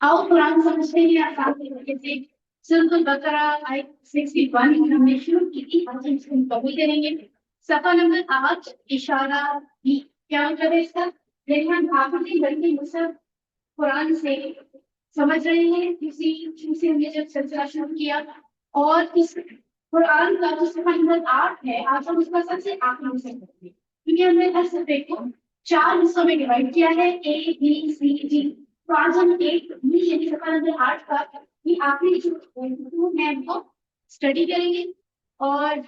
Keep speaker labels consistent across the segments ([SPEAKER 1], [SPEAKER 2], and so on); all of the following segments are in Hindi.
[SPEAKER 1] आओ कुरान समझते हैं आसान तरीके से सूरह बकरा आयत 61 हमने शुरू की थी आज हम इसको कबूल करेंगे सफा नंबर 8 इशारा बी क्या मतलब है इसका जब हम आखिरी बल्कि मुसहफ कुरान से समझ रहे हैं इसी से हमने जब सिलसिला शुरू किया और इस कुरान का जो सफा नंबर 8 है आज हम उसका सबसे आखिरी हिस्सा करेंगे क्योंकि हमने हर सफे को 4 हिस्सों में डिवाइड किया है ए बी सी डी तो आज हम एक भी यानी सफा नंबर 8 का ये आखिरी जो है वो स्टडी करेंगे और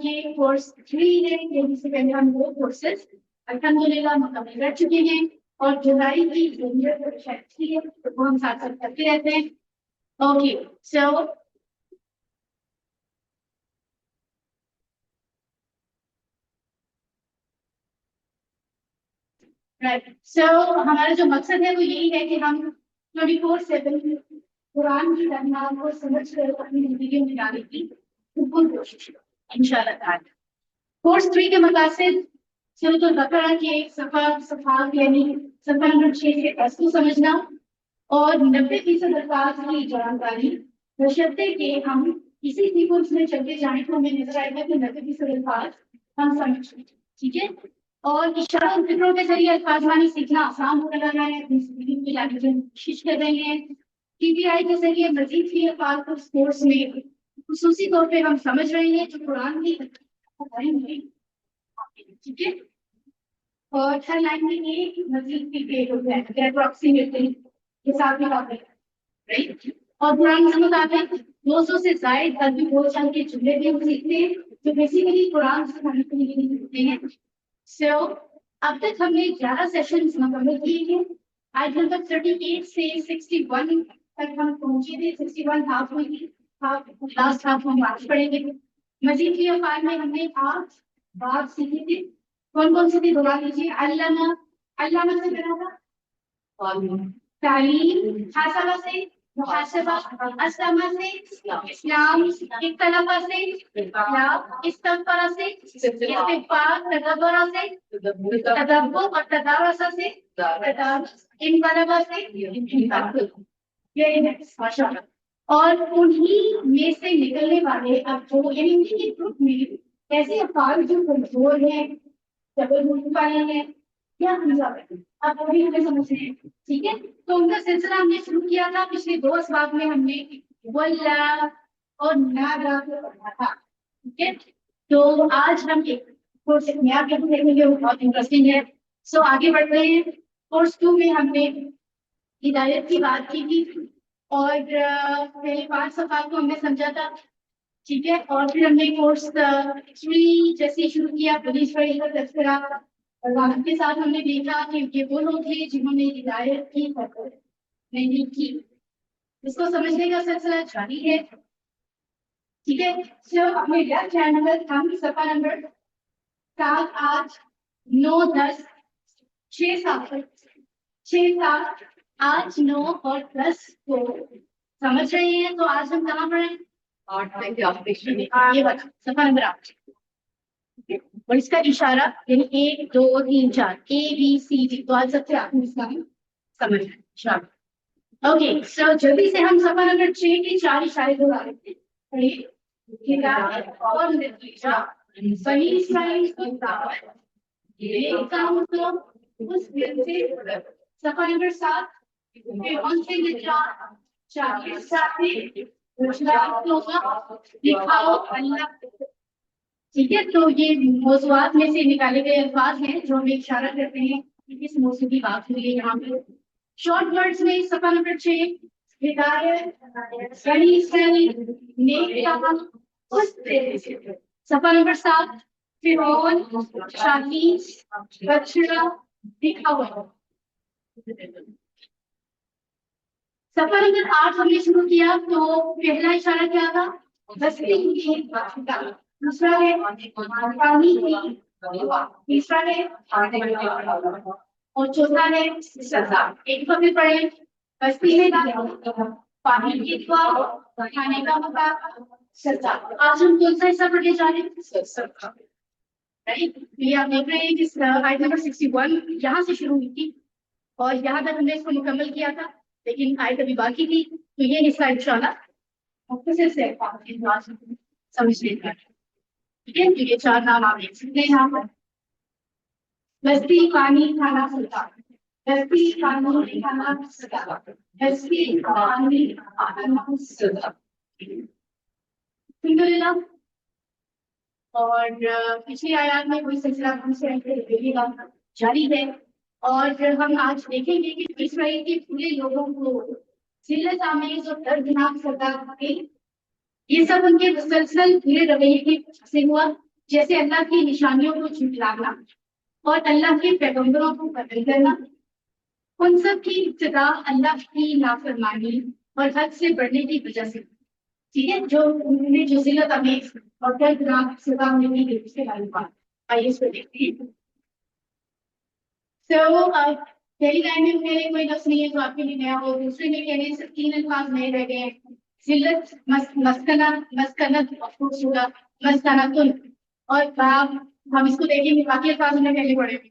[SPEAKER 1] ये कोर्स 3 है ये इससे पहले हम 2 कोर्सेज अल्हम्दुलिल्लाह मुकम्मल कर चुके हैं और जुलाई की जूनियर परीक्षा है तो वो हम साथ साथ करते रहते हैं ओके सो राइट सो हमारा जो मकसद है वो यही है कि हम 24/7 कुरान की रहनुमाई को समझ कर अपनी जिंदगी में डालने की बिल्कुल कोशिश करें इंशाल्लाह ताला कोर्स 3 के मकासद सूरह बकरा के सफा यानी सफा नंबर 6 से 10 को समझना और 90% अल्फाज की जानकारी बशर्ते कि हम इसी सीक्वेंस में चलते जाएं तो हमें नजर आएगा कि 90% अल्फाज हम समझ लें ठीक है और इशारा और फिक्रों के जरिए अल्फाज मानी सीखना आसान हो रहा है अपनी जिंदगी में लाने की कोशिश कर रहे हैं टीपीआई के जरिए मजीद भी अल्फाज को कोर्स में खुसूसी तौर पे हम समझ रहे हैं जो कुरान की ठीक है और हर लाइन में एक मजीद भी पेड होता है अप्रोक्सीमेटली हिसाब में राइट और कुरान के मुताबिक 200 से ज्यादा अरबी बोलचाल के जुमले भी हम सीखते हैं जो बेसिकली कुरान से हमें मिलते हैं सो अब तक हमने 11 सेशंस मुकम्मल किए हैं आज नंबर 38 से 61 तक हम पहुंचे थे 61 हाफ हुई थी हाफ लास्ट हाफ हम आज पढ़ेंगे मजीद की अफाल में हमने 8 बात सीखे थे कौन से थे दोहरा लीजिए अल्लामा अल्लामा से बना था तालीम हासबा से मुहासबा अस्समा से इस्लाम इख्तलाफा से इस्तगफारा से इस्तिगफार तदब्बुरा से तदब्बुर और तदारुस से इनकलाबा से वेरी नाइस माशाल्लाह और उन्हीं में से निकलने वाले अब जो यानी उन्हीं ग्रुप में ऐसे अफाल जो कमजोर हैं डबल वाले हैं क्या अब अभी हमें समझना है ठीक है तो उनका सिलसिला हमने शुरू किया था पिछले 2 असबाब में हमने वल्ला और नागा को पढ़ा था ठीक है तो आज हम एक कोर्स नया देखेंगे वो बहुत इंटरेस्टिंग है सो आगे बढ़ते हैं कोर्स 2 में हमने हिदायत की बात की थी और पहले 5 सफा को हमने समझा था ठीक है और फिर हमने कोर्स 3 जैसे शुरू किया पुलिस पढ़ी का तस्करा और के साथ हमने देखा कि ये वो लोग थे जिन्होंने हिदायत की नहीं की इसको समझने का सिलसिला जारी है ठीक है सो अपने लेफ्ट हैंड नंबर हम सफा नंबर 7 8 9 10 6 7 6 7 8 9 और 10 को समझ रहे हैं तो आज हम कहाँ पर हैं ये बता सफा नंबर 8 और इसका इशारा यानी 1 2 3 4 ए बी सी डी तो आज सबसे आखिरी इसका हम समझ रहे हैं ओके सो जल्दी से हम सफा नंबर 6 के 4 इशारे दोहरा लेते हैं और नतीजा बनी इस्राइल को दावत ये काम तो उस दिन से सफा नंबर 7 फिरौन से निजात 40 साथी दिखाओ अल्लाह ठीक है तो ये मौजूआत में से निकाले गए अल्फाज हैं जो हमें इशारा करते हैं कि किस मौसम की बात हुई है यहाँ पे शॉर्ट वर्ड्स में सफा नंबर 6 हिदायत बनी इस्राइल नेक काम उस तेरे से सफा नंबर 7 फिरौन शादी बछड़ा दिखावा सफा नंबर 8 हमने शुरू किया तो पहला इशारा क्या था बस्ती की भाषा, दूसरा है पानी की, तीसरा है और चौथा है सजा। एक तो भी पढ़े, बस्ती में पानी की दुआ, खाने का मौका, सजा। आज हम कौन सा हिस्सा पढ़ने जा रहे हैं? सजा। राइट, ये आप देख रहे हैं कि आयत नंबर 61 यहाँ से शुरू हुई थी और यहाँ तक हमने इसको मुकम्मल किया था, लेकिन आयत अभी बाकी थी, तो ये हिस्सा इंशाल्लाह फिर से समझ लेगा। ठीक है, तो ये चार नाम आप देख सकते हैं यहाँ पर। बस्ती, पानी, खाना, सजा। बस्ती, पानी, खाना, सजा। बस्ती, पानी, खाना, सजा। Single enough. और पिछली आयत में कोई सिलसिला हमसे जारी है और हम आज देखेंगे कि इस्राएल के पूरे लोगों को जिल्लत आमेज और दर्दनाक सजा दी, ये सब उनके मुसलसल बुरे रवैये की वजह से हुआ, जैसे अल्लाह की निशानियों को झुठलाना और अल्लाह के पैगंबरों को कत्ल करना। उन सब की इब्तिदा अल्लाह की नाफरमानी और हद से बढ़ने की वजह से, ठीक है, जो उन्होंने जो जिल्लत आमेज और दर्दनाक सजा उन्हें दी उसके बारे में बात। आइए इसको देखते हैं। तो पहली लाइन में कोई लफ्ज नहीं है जो आपके लिए नया हो, दूसरे में कहने से तीन अल्फाज नए रह गए हैं। जिल्लत, मस्कना, मस्कनत, खूबसूरत, मस्कनतुन और बाब। हम इसको देखेंगे, बाकी अल्फाज हमने पहले पढ़े थे।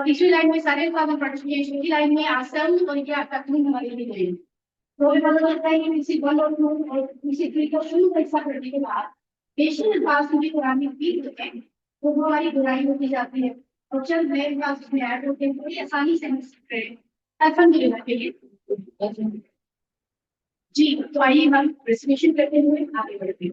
[SPEAKER 1] तीसरी लाइन में सारे अल्फाज हम पढ़ चुके हैं। चौथी लाइन में आसन और ये आपका तुम हमारे लिए गए। तो हमें पता लगता है कि किसी वन और टू और किसी थ्री का शुरू हिस्सा करने के बाद बेशक अल्फाज मुझे कुरान में भी होते हैं, तो वो हमारी बुराई होती जाती है और चंद नए अल्फाज उसमें ऐड होते हैं, बड़ी आसानी से हम सकते हैं अल्हम्दुलिल्लाह के लिए। जी, तो आइए हम प्रेजेंटेशन करते हुए आगे बढ़ते हैं।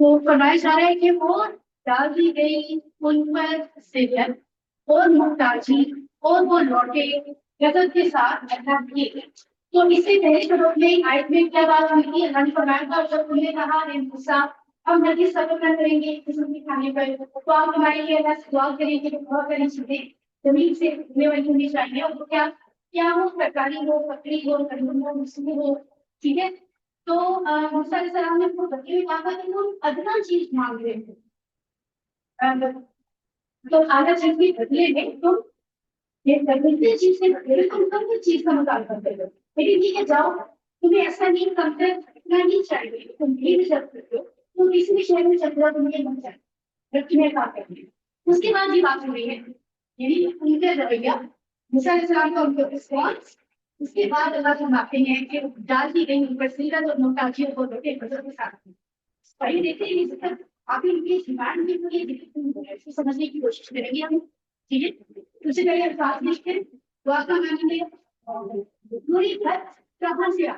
[SPEAKER 1] तो फरमाया जा रहा है कि वो डाल दी गई उन पर जिल्लत और मुहताजी और वो लौटे गजब के साथ अल्लाह किए। तो इससे पहले शब्द में आयत में क्या बात हुई थी? अल्लाह ने फरमाया था जब उन्हें कहा रे मूसा हम नदी सब्र न करेंगे किस्म के खाने पर, तो आप हमारे लिए अल्लाह से दुआ करेंगे कि बहुत करें चीजें जमीन से उगने वाली होनी चाहिए, और क्या क्या हो, तरकारी हो, बकरी हो, गंदम हो, मछली हो। ठीक है, तो मूसा अलैहिस्सलाम ने उनको बकरी में कहा कि वो अदना चीज मांग रहे थे, तो आधा चीज के बदले में तुम ये खरीदते चीज के बदले में तुम कम चीज का मुतालबा कर लो, लेकिन ठीक है जाओ, तुम्हें ऐसा नहीं कम से इतना नहीं चाहिए, तुम भी चल सकते हो, तुम किसी भी शहर में चल जाओ, तुम्हें मन चाहिए तुम्हें काम करनी। उसके बाद ये बात हो रही है, यानी उनका रवैया, मूसा अलैहिस्सलाम का उनका रिस्पॉन्स। उसके बाद अल्लाह फरमाते हैं कि डाल दी गई ऊपर सीरत और मोहताजियों को लोटे बजट के साथ पढ़ी देते हैं, इस तक आप इनकी डिमांड भी पूरी इसको समझने की कोशिश करेंगे हम। ठीक है, सबसे पहले अल्फाज लिखते हैं, दुआ का मानेंगे पूरी बात कहाँ से आ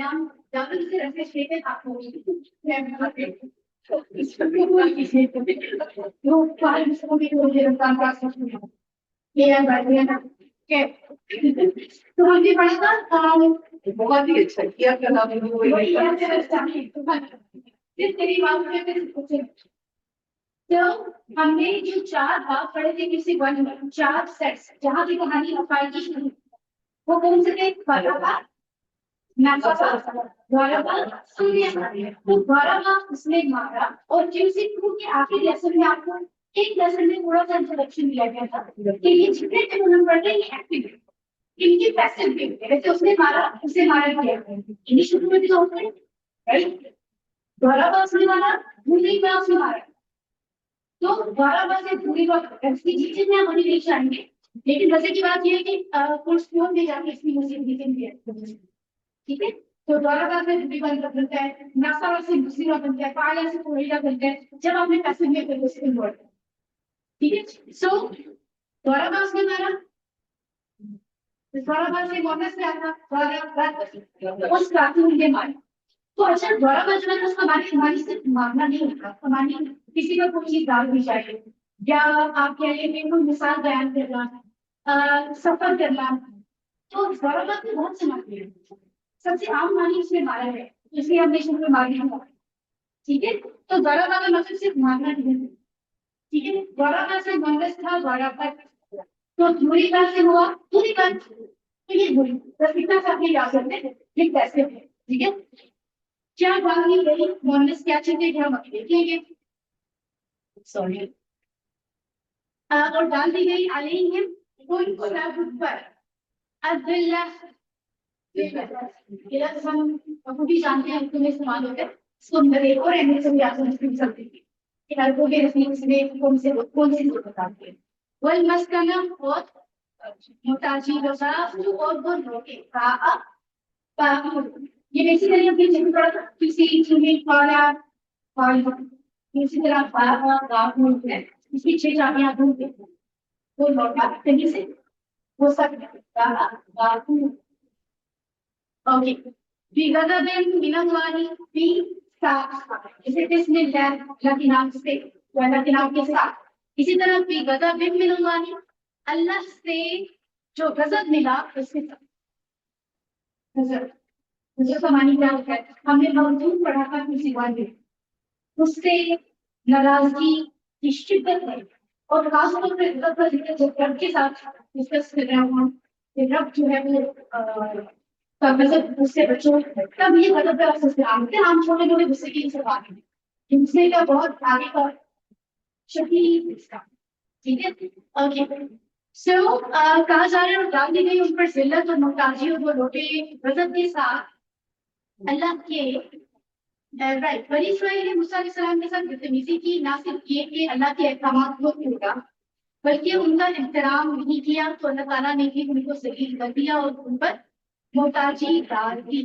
[SPEAKER 1] हम जब से रखे शेर आपको तो हमने पढ़ा था बहुत ही अच्छा किया तेरी बात। तो हमने जो चार भाग पढ़े थे किसी वन में, चार सेट्स जहाँ की कहानी अफाई की शुरू, वो कौन से थे? उसने मारा और जिनसे के आखिरी लेसन में आपको एक लेसन में थोड़ा सा इंट्रोडक्शन दिया गया था कि ये जितने थे उन्होंने पढ़ रहे ये एक्टिव इनकी पैसिव भी जैसे उसने मारा उसे मारा गया, इन्हीं शुरू में भी तो होते हैं राइट। द्वाराबास ने मारा, दूसरी क्लास में मारा, तो द्वाराबास से दूरी बात इसकी चीजें में हम नहीं जाएंगे, लेकिन वैसे की बात ये है कि पोस्टपोन में जाके इसकी मुझे दिखेंगे। ठीक है, तो द्वाराबास में दूरी बात बनता है, नासावा से दूसरी बात बनता है, पाला से कोयला बनता है, जब आपने पैसिव में फिर उसके वर्ड ठीक है। सो द्वाराभास में मारा, द्वाराभास से वापस में आता द्वारा उस प्राथमिक के मारे। तो अच्छा द्वाराभास जो है उसका मानी हमारी सिर्फ मारना नहीं होता, हमारी किसी का कोई चीज डाल भी चाहिए, या आप कह लेंगे कोई मिसाल बयान करना, सफर करना। तो द्वाराभास में बहुत से माने हैं, सबसे आम मानी इसमें मारा है, इसलिए हमने शुरू में मारी नहीं। ठीक है, तो द्वाराभास का मतलब सिर्फ मारना नहीं है। ठीक है, द्वाराभास से कांग्रेस था द्वाराभास, तो धूरी का से हुआ धूरी का, तो ये धूरी बस इतना सा अपने याद रखते हैं ये कैसे है। ठीक है, क्या डालनी गई कांग्रेस क्या चीजें क्या मत देखेंगे, सॉरी और डाल दी गई अलैहिम उन पर अब्दुल्ला, ये हम भी जानते हैं तुम्हें इस्तेमाल होते हैं, इसको एक और एंगल से भी आप समझ सकते हैं कि हर को भी रफीक में कौन से बताते हैं। वल मस्कना और मुताजी वसाफ और वो रोके का ये बेसिकली अपनी जगह पर किसी चीज वाला और इसी तरह बाबा गांव में है इसकी 6 चाबियां ढूंढते हैं वो लौटा कहीं से वो सब बाबा गांव। ओके, बिगदबिन मिनल्लाहि फी साथ, इसे बिस्मिल्लाह अल्लाह के नाम से, अल्लाह के नाम के साथ। इसी तरह बिगदबिन मिनल्लाहि, अल्लाह से जो गजब मिला उसके साथ। गजब गजब का मानी क्या होता है, हमने मौजूद पढ़ा था किसी बात में, उससे नाराजगी की शिद्दत है, और खासतौर पर जब रब के साथ डिस्कस कर रहा हूँ, रब जो है वो उससे बच्चों तब ये हम छोटे छोटे गुस्से की सब आगे गुस्से का बहुत आगे का शक्ति इसका। ठीक है, ओके। सो कहा जा रहा है डाल दी गई उन पर जिल्लत और मोहताजी और वो लोटे गजब के साथ अल्लाह के राइट। बनी इस्राइल ने मूसा अलैहिस्सलाम के साथ बदतमीजी की, ना सिर्फ ये कि अल्लाह के अहकाम को टूटा बल्कि उनका एहतराम नहीं किया, तो अल्लाह ताला ने भी उनको जलील कर दिया और उन पर मोहताजी डाल दी।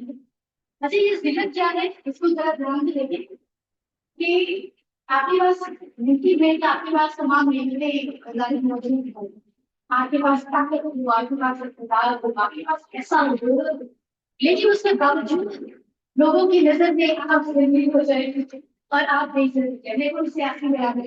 [SPEAKER 1] अच्छा ये जिल्लत क्या है, इसको जरा ध्यान से देखें कि आपके पास मिट्टी में आपके पास तमाम नेमतें मौजूद हो, आपके पास ताकत हो, आपके पास इक़्तिदार हो, आपके पास ऐसा हो, लेकिन उसके बावजूद लोगों की नजर में आप जिंदगी हो जाए और आप नहीं सकते, लेकिन उससे आखिर में आप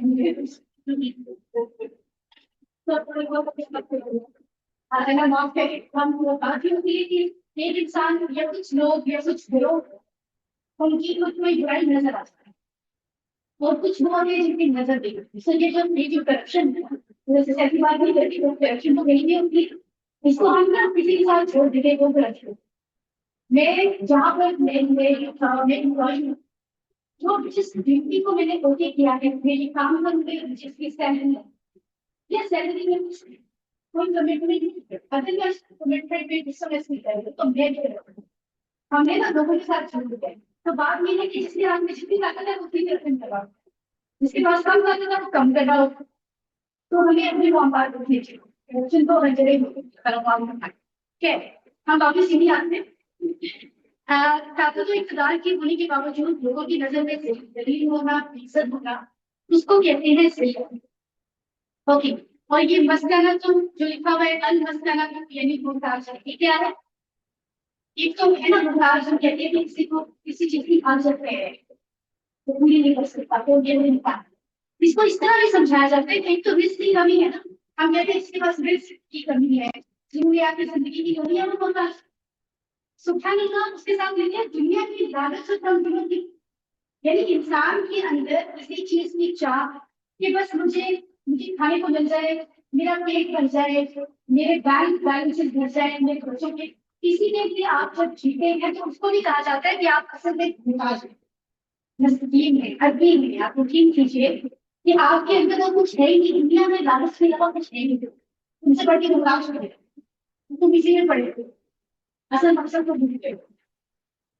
[SPEAKER 1] अगर माफ करें हम बात ही होती है कि एक इंसान या कुछ लोग या कुछ गिरोह उनकी कुछ में बुराई नजर आता है और कुछ लोग हैं जिनकी नजर देखती है। ये जो करप्शन है जैसे ऐसी बात नहीं करती, वो करप्शन तो कहीं नहीं होती, इसको हम ना किसी के साथ छोड़ देंगे वो करप्शन। मैं जहाँ पर मैं जो जिस ड्यूटी को मैंने ओके किया है, मेरे काम पर जिसकी सैलरी है या सैलरी में कोई कमिटमेंट नहीं, अगर मैं कमिटमेंट में डिस्कस नहीं करेंगे तो मैं भी करूँगा। हमने ना लोगों के साथ जुड़ गए, तो बात ये है कि जिसके हाथ में जितनी ताकत है उतनी करप्शन करवाओ, जिसके पास कम ताकत है वो कम करवाओ, तो हमें अपनी बात रखनी चाहिए। करप्शन तो हर जगह है। हम वापिस यही आते हैं, ताकत इक़्तिदार की होने के बावजूद लोगों की नजर में दलील होना, इज्जत होना, उसको कहते हैं जिल्लत। ओके, और ये मस्कना जो लिखा हुआ है अल मस्कना यानी मुहताज, ये क्या है? एक तो है ना मुहताज, हम कहते हैं कि किसी को किसी चीज की हाजत है तो पूरी नहीं कर सकता, तो ये नहीं पाता। इसको इस तरह भी समझाया जाता है कि एक तो रिस्क की कमी है ना, हम कहते हैं इसके पास रिस्क की कमी है, जरूरियात की जिंदगी की कमी है, वो मुहताज। सुभान अल्लाह, उसके साथ लेके दुनिया की लालच से कम की, यानी इंसान के अंदर किसी चीज की चाह कि बस मुझे मुझे खाने को मिल जाए, मेरा पेट भर जाए, मेरे बैंक बैलेंसेस भर जाए, मेरे बच्चों के, किसी के लिए आप जब जीते हैं तो उसको भी कहा जाता है कि आप असल में मुहताज हैं। नस्तीन है, अरबी है, आप यकीन कीजिए कि आपके अंदर तो कुछ है ही नहीं, दुनिया में लालच के अलावा कुछ है नहीं, उनसे बढ़ के मुहताज हो, तुम इसी में पड़े थे, असल मकसद को भूलते हो।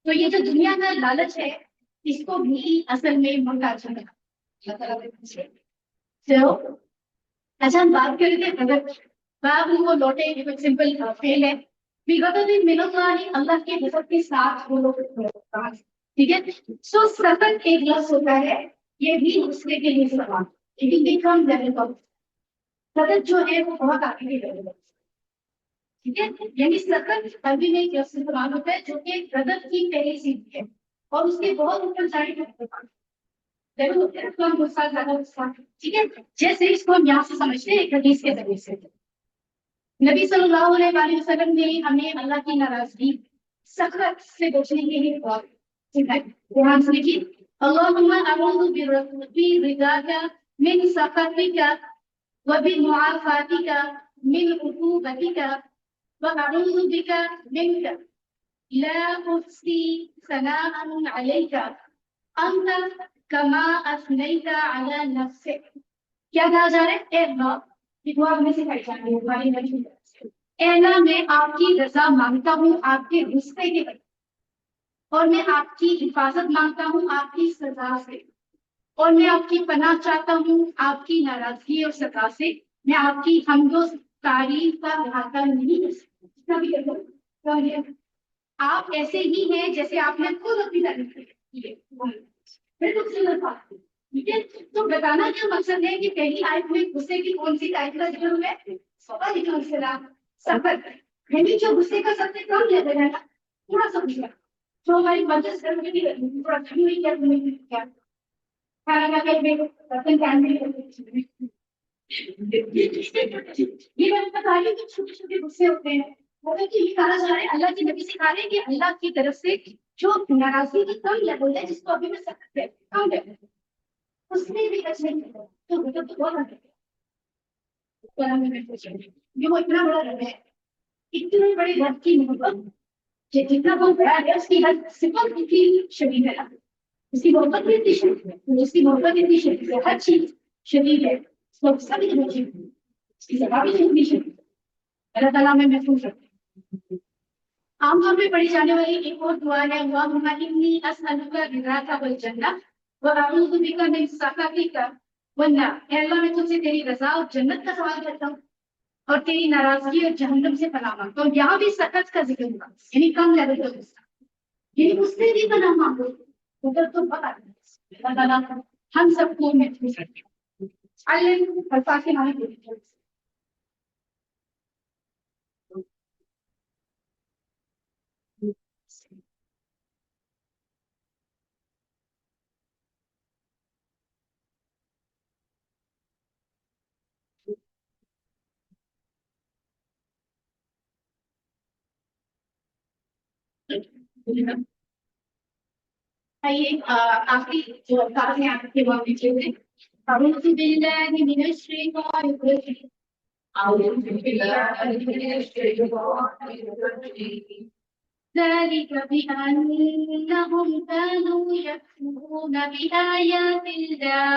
[SPEAKER 1] तो ये जो दुनिया का लालच है इसको भी असल में मुहताज है। तो अच्छा हम बात कर रहे थे गजब, बाब उनको लौटे, ये सिंपल फेल है। बिगदब मिनल्लाहि, अल्लाह के गजब के साथ वो लोग, ठीक है। सो सफर एक लफ्ज होता है, ये भी उसके के लिए सवाल, इट विल बिकम डिफिकल्ट। सतत जो है वो बहुत आगे की तरफ है। ठीक है, यानी सतत अभी में क्या इस्तेमाल होता है, जो कि प्रगत की पहली सीढ़ी है और उसके बहुत ऊपर जाने का देखो होते हैं कम गुस्सा ज्यादा गुस्सा। ठीक है, जैसे इसको हम यहाँ से समझते हैं एक हदीस के जरिए से। नबी सल्लल्लाहु अलैहि वसल्लम ने हमें अल्लाह की नाराजगी सखत से बचने के लिए दुआ सिखाई। ध्यान से देखिए, अल्लाहुम्मा अऊज़ु बिरिज़ाका मिन सखतिका व बिमुआफ़ातिका मिन उक़ूबतिका व अऊज़ु बिका मिनका ला उहसी सनाअन अलैका अंत कमा अफ़नैता अला नफ्सिक। क्या कहा जा रहा है? ए अल्लाह, ये दुआ हमें सिखाई जा रही है हमारी नबी की तरफ से। ए अल्लाह, मैं आपकी रजा मांगता हूँ आपके गुस्से के बदले, और मैं आपकी हिफाजत मांगता हूँ आपकी सजा से, और मैं आपकी पनाह चाहता हूँ आपकी नाराजगी और सजा से। मैं आपकी हमदो तारीफ का अहाता नहीं कर सकती। जितना भी कर लो, आप ऐसे ही हैं जैसे आपने खुद अपनी तारीफ की है। फिर कुछ सुंदर बात है। ठीक है, तो बताना क्या मकसद है कि पहली आयत में गुस्से की कौन सी आयत का जिक्र हुआ है? सफर, यानी जो गुस्से का सबसे कम लेवल है ना, थोड़ा सा गुस्सा जो हमारी मदद करने की थोड़ा थी हुई क्या खाना खा के बर्तन कान में ये मैं बता रही हूँ कि छोटे छोटे गुस्से होते हैं। मतलब कि ये कहा जा रहा है, अल्लाह की नबी सिखा रहे हैं कि अल्लाह की तरफ से जो नाराजगी की कम लेवल है, जिसको अभी मैं सकते हैं कम लेवल, उसमें भी अच्छे नहीं है तो मतलब तो बहुत ये वो इतना बड़ा रंग है, इतने बड़े रंग की मोहब्बत जितना वो बड़ा है उसकी हर सिफत की शरीर है। उसकी मोहब्बत भी इतनी शरीर है, उसकी मोहब्बत इतनी शरीर है, हर चीज शरीर है, सब सभी चीज उसकी सभा भी इतनी शरीर है। अल्लाह ताला में महफूज रखे। आमतौर पे पढ़ी जाने वाली एक और दुआ है, अल्लाहुम्मा इन्नी अस्अलुका रिज़ाका वल जन्नह व अऊज़ु बिका मिन सख़तिका वन नार। ऐ अल्लाह, मैं तुझसे तेरी रजा और जन्नत का सवाल करता हूँ और तेरी नाराजगी और जहन्नम से पनाह मांगता हूँ। यहाँ भी सख़त का जिक्र हुआ, यानी कम लेवल का गुस्सा, यानी उससे भी पनाह मांगो। उधर तो बता अल्लाह ताला हम सबको महफूज रखे। अल्लाह अल्फाज़ के माने बोलिए। आइए आखिरी जो अल्फाज हैं आपके वहाँ लिखे हुए, अऊज़ु बिल्लाहि मिनश शैतानिर रजीम, अऊज़ु बिल्लाहि मिनश शैतानिर रजीम, ज़ालिक बिअन्नहुम कानू यकफुरून बिआयातिल्लाह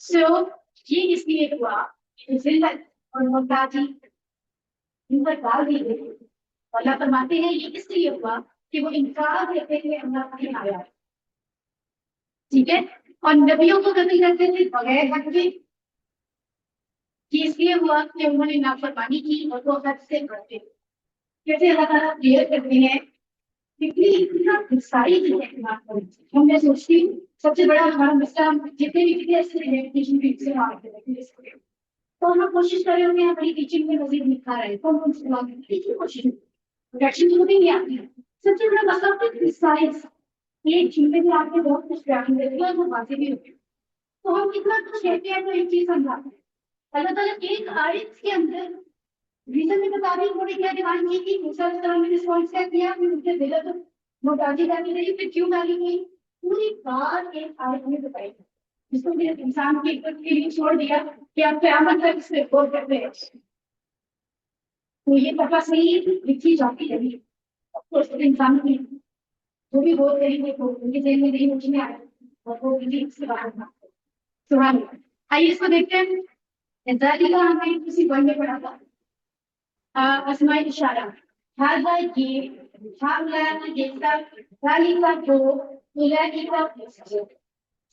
[SPEAKER 1] So ये इसलिए हुआ कि जिल्लत और मोहताजी इन पर डाल दी गई। अल्लाह फरमाते हैं ये इसलिए हुआ कि वो इनकार करते थे अल्लाह की आयत। ठीक है, और नबियों को कत्ल करते थे बगैर हक के। ये इसलिए हुआ कि उन्होंने नाफरमानी की और वो हद से बढ़ते। कैसे अल्लाह ताला क्लियर करते हैं, क्योंकि इतना गुस्साई जो है हम मैं सोचती हूँ सबसे बड़ा हमारा मसला, हम जितने भी कितने ऐसे हैं टीचिंग फील्ड से आ रहे हैं, तो हम कोशिश कर रहे होंगे हमारी टीचिंग में मजीद निखार आए, तो हम उनसे बात करने की कोशिश रिएक्शन तो भी नहीं आती है। सबसे बड़ा मसला होता है साइंस, ये चीजें भी आपके बहुत कुछ रिएक्शन देती है, वो बातें भी होती है। तो हम कितना कुछ कहते हैं तो एक चीज समझाते हैं। अल्लाह ताला एक आयत के अंदर रीजन में बता रही, उन्होंने क्या डिमांड की थी, मूसा अलैहिस्सलाम ने रिस्पॉन्स क्या किया, फिर उनके दिल तो मोटाजी डाली गई, फिर क्यों डाली गई, पूरी बात एक आयत में बताई गई, जिसको फिर इंसान के के लिए छोड़ दिया कि आप क़यामत तक इसमें गौर करते हैं। तो ये पता सही लिखी जाती है इंसान की जो भी गौर करेंगे तो उनके जेल में नहीं मुझे आया और वो इससे बाहर। सुभान अल्लाह। आइए इसको देखते हैं। ज़ालिका हमने किसी वन में पढ़ा था, अस्माए इशारा, हाज़ा ये, हाउला ये सब, ज़ालिका जो, उलाइका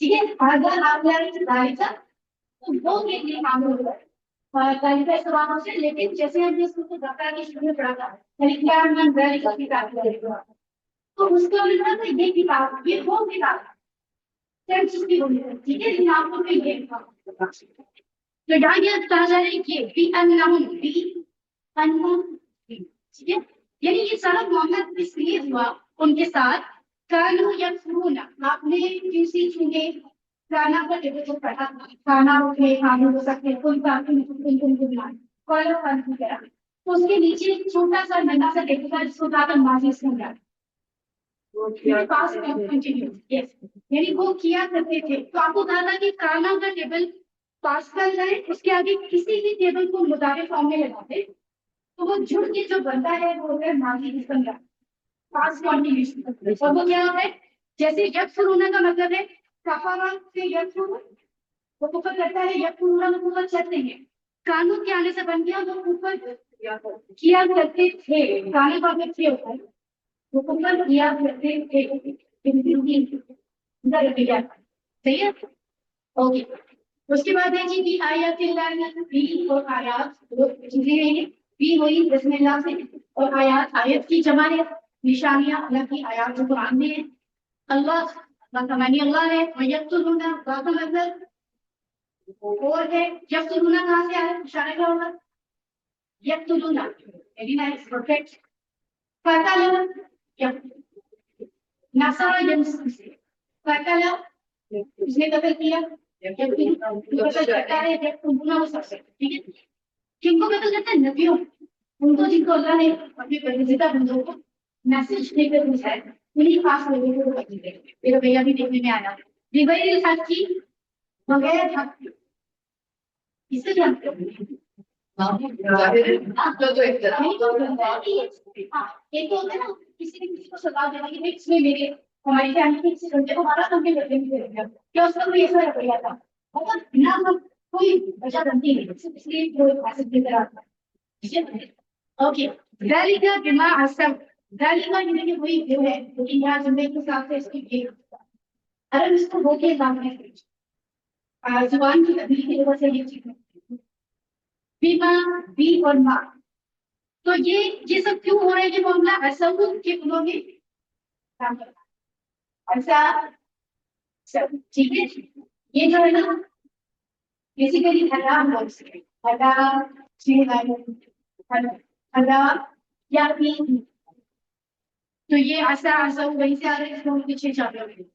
[SPEAKER 1] ठीक है, हाज़ा हाउला ज़ालिका, तो वो के लिए काम होगा। ज़ालिका सवालों से, लेकिन जैसे हमने इसको ज़का के शुरू में पढ़ा था, ज़ालिका मन ज़ालिका की बात करेगा, तो उसका मतलब ये किताब, ये वो किताब सेम चीज की होगी, ठीक है, लेकिन आपको कोई ये तो यहाँ ये कहा जा रहा है कि बी अन्नहुम बी अन्नहुम ठीक है, यानी ये सारा मामला इसलिए हुआ उनके साथ, कानू यकफुरूना, आपने किसी चीजें खाना का टेबल पर पढ़ा, खाना उठे खाने हो सकते हैं, कोई बात नहीं, तुम बुला कॉल खान की तरह, तो उसके नीचे छोटा सा नन्हा सा टेबल था जिसको कहा था माजी सुन पास कंटिन्यू, यस, यानी वो किया करते थे। तो आपको कहा था कि काना का टेबल पास कर जाए, उसके आगे किसी भी टेबल को मुदारे फॉर्म में लगा दे, तो वो जुड़ के जो बनता है वो होता है माजी संज्ञा, पास कंटिन्यूशन। और वो क्या है, जैसे यकफुरूना का मतलब है कफारा से यकफुरू, वो ऊपर करता है, यकफुरूना में ऊपर चलते हैं, कानून के आने से बन गया, वो ऊपर किया करते थे, काने का मतलब थे होता है, वो ऊपर किया करते थे, सही है, ओके। उसके बाद है जी भी आयत भी और आयात दो चीजें हैं, भी हुई बिस्मिल्लाह से, और आयात आयत की जमा है, निशानियां अल्लाह की आयात जो कुरान में है, अल्लाह मानी अल्लाह है, और यक्तुलूना का मतलब और है, यक्तुलूना कहां से आया, इशारा क्या होगा, यक्तुलूना, वेरी नाइस परफेक्ट, फतल नसरा यंस, फतल उसने कत्ल किया, कत्ल करता है, जब तुम हो सकते, ठीक है, किनको कत्ल करता है, नबियों, उनको जिनको अल्लाह ने अपने बंदों बंदों को मैसेज देकर भेजा है, उन्हीं पास लोगों को कत्ल करेंगे, मेरा भैया भी देखने में आया, रिवायत हक की बगैर हक की, इससे क्या तो एक तरह एक तो होता है ना, किसी को सलाह देना कि इसमें मेरे हमारी फैमिली किसी बंदे को मारा तो हमने बदले में दिया, क्या उसका कोई ऐसा रवैया था, मतलब बिना हम कोई वजह बनती नहीं, इसलिए वो मैसेज देकर आता है, ओके। ज़ालिका बिमा असब, ज़ालिका ये वही जो है, लेकिन यहाँ जुमले के साथ से इसकी ये अरब इसको वो के सामने जुबान की तब्दीली की वजह से ये चीज बीमा बी और माँ, तो ये सब क्यों हो रहा है, ये मामला असब के गुणों में ऐसा सब, ठीक है, ये जो है ना बेसिकली हराम वर्ड्स है, हराम या फिर, तो ये ऐसा ऐसा वहीं से आ रहा है, इसको पीछे जा रहे हैं,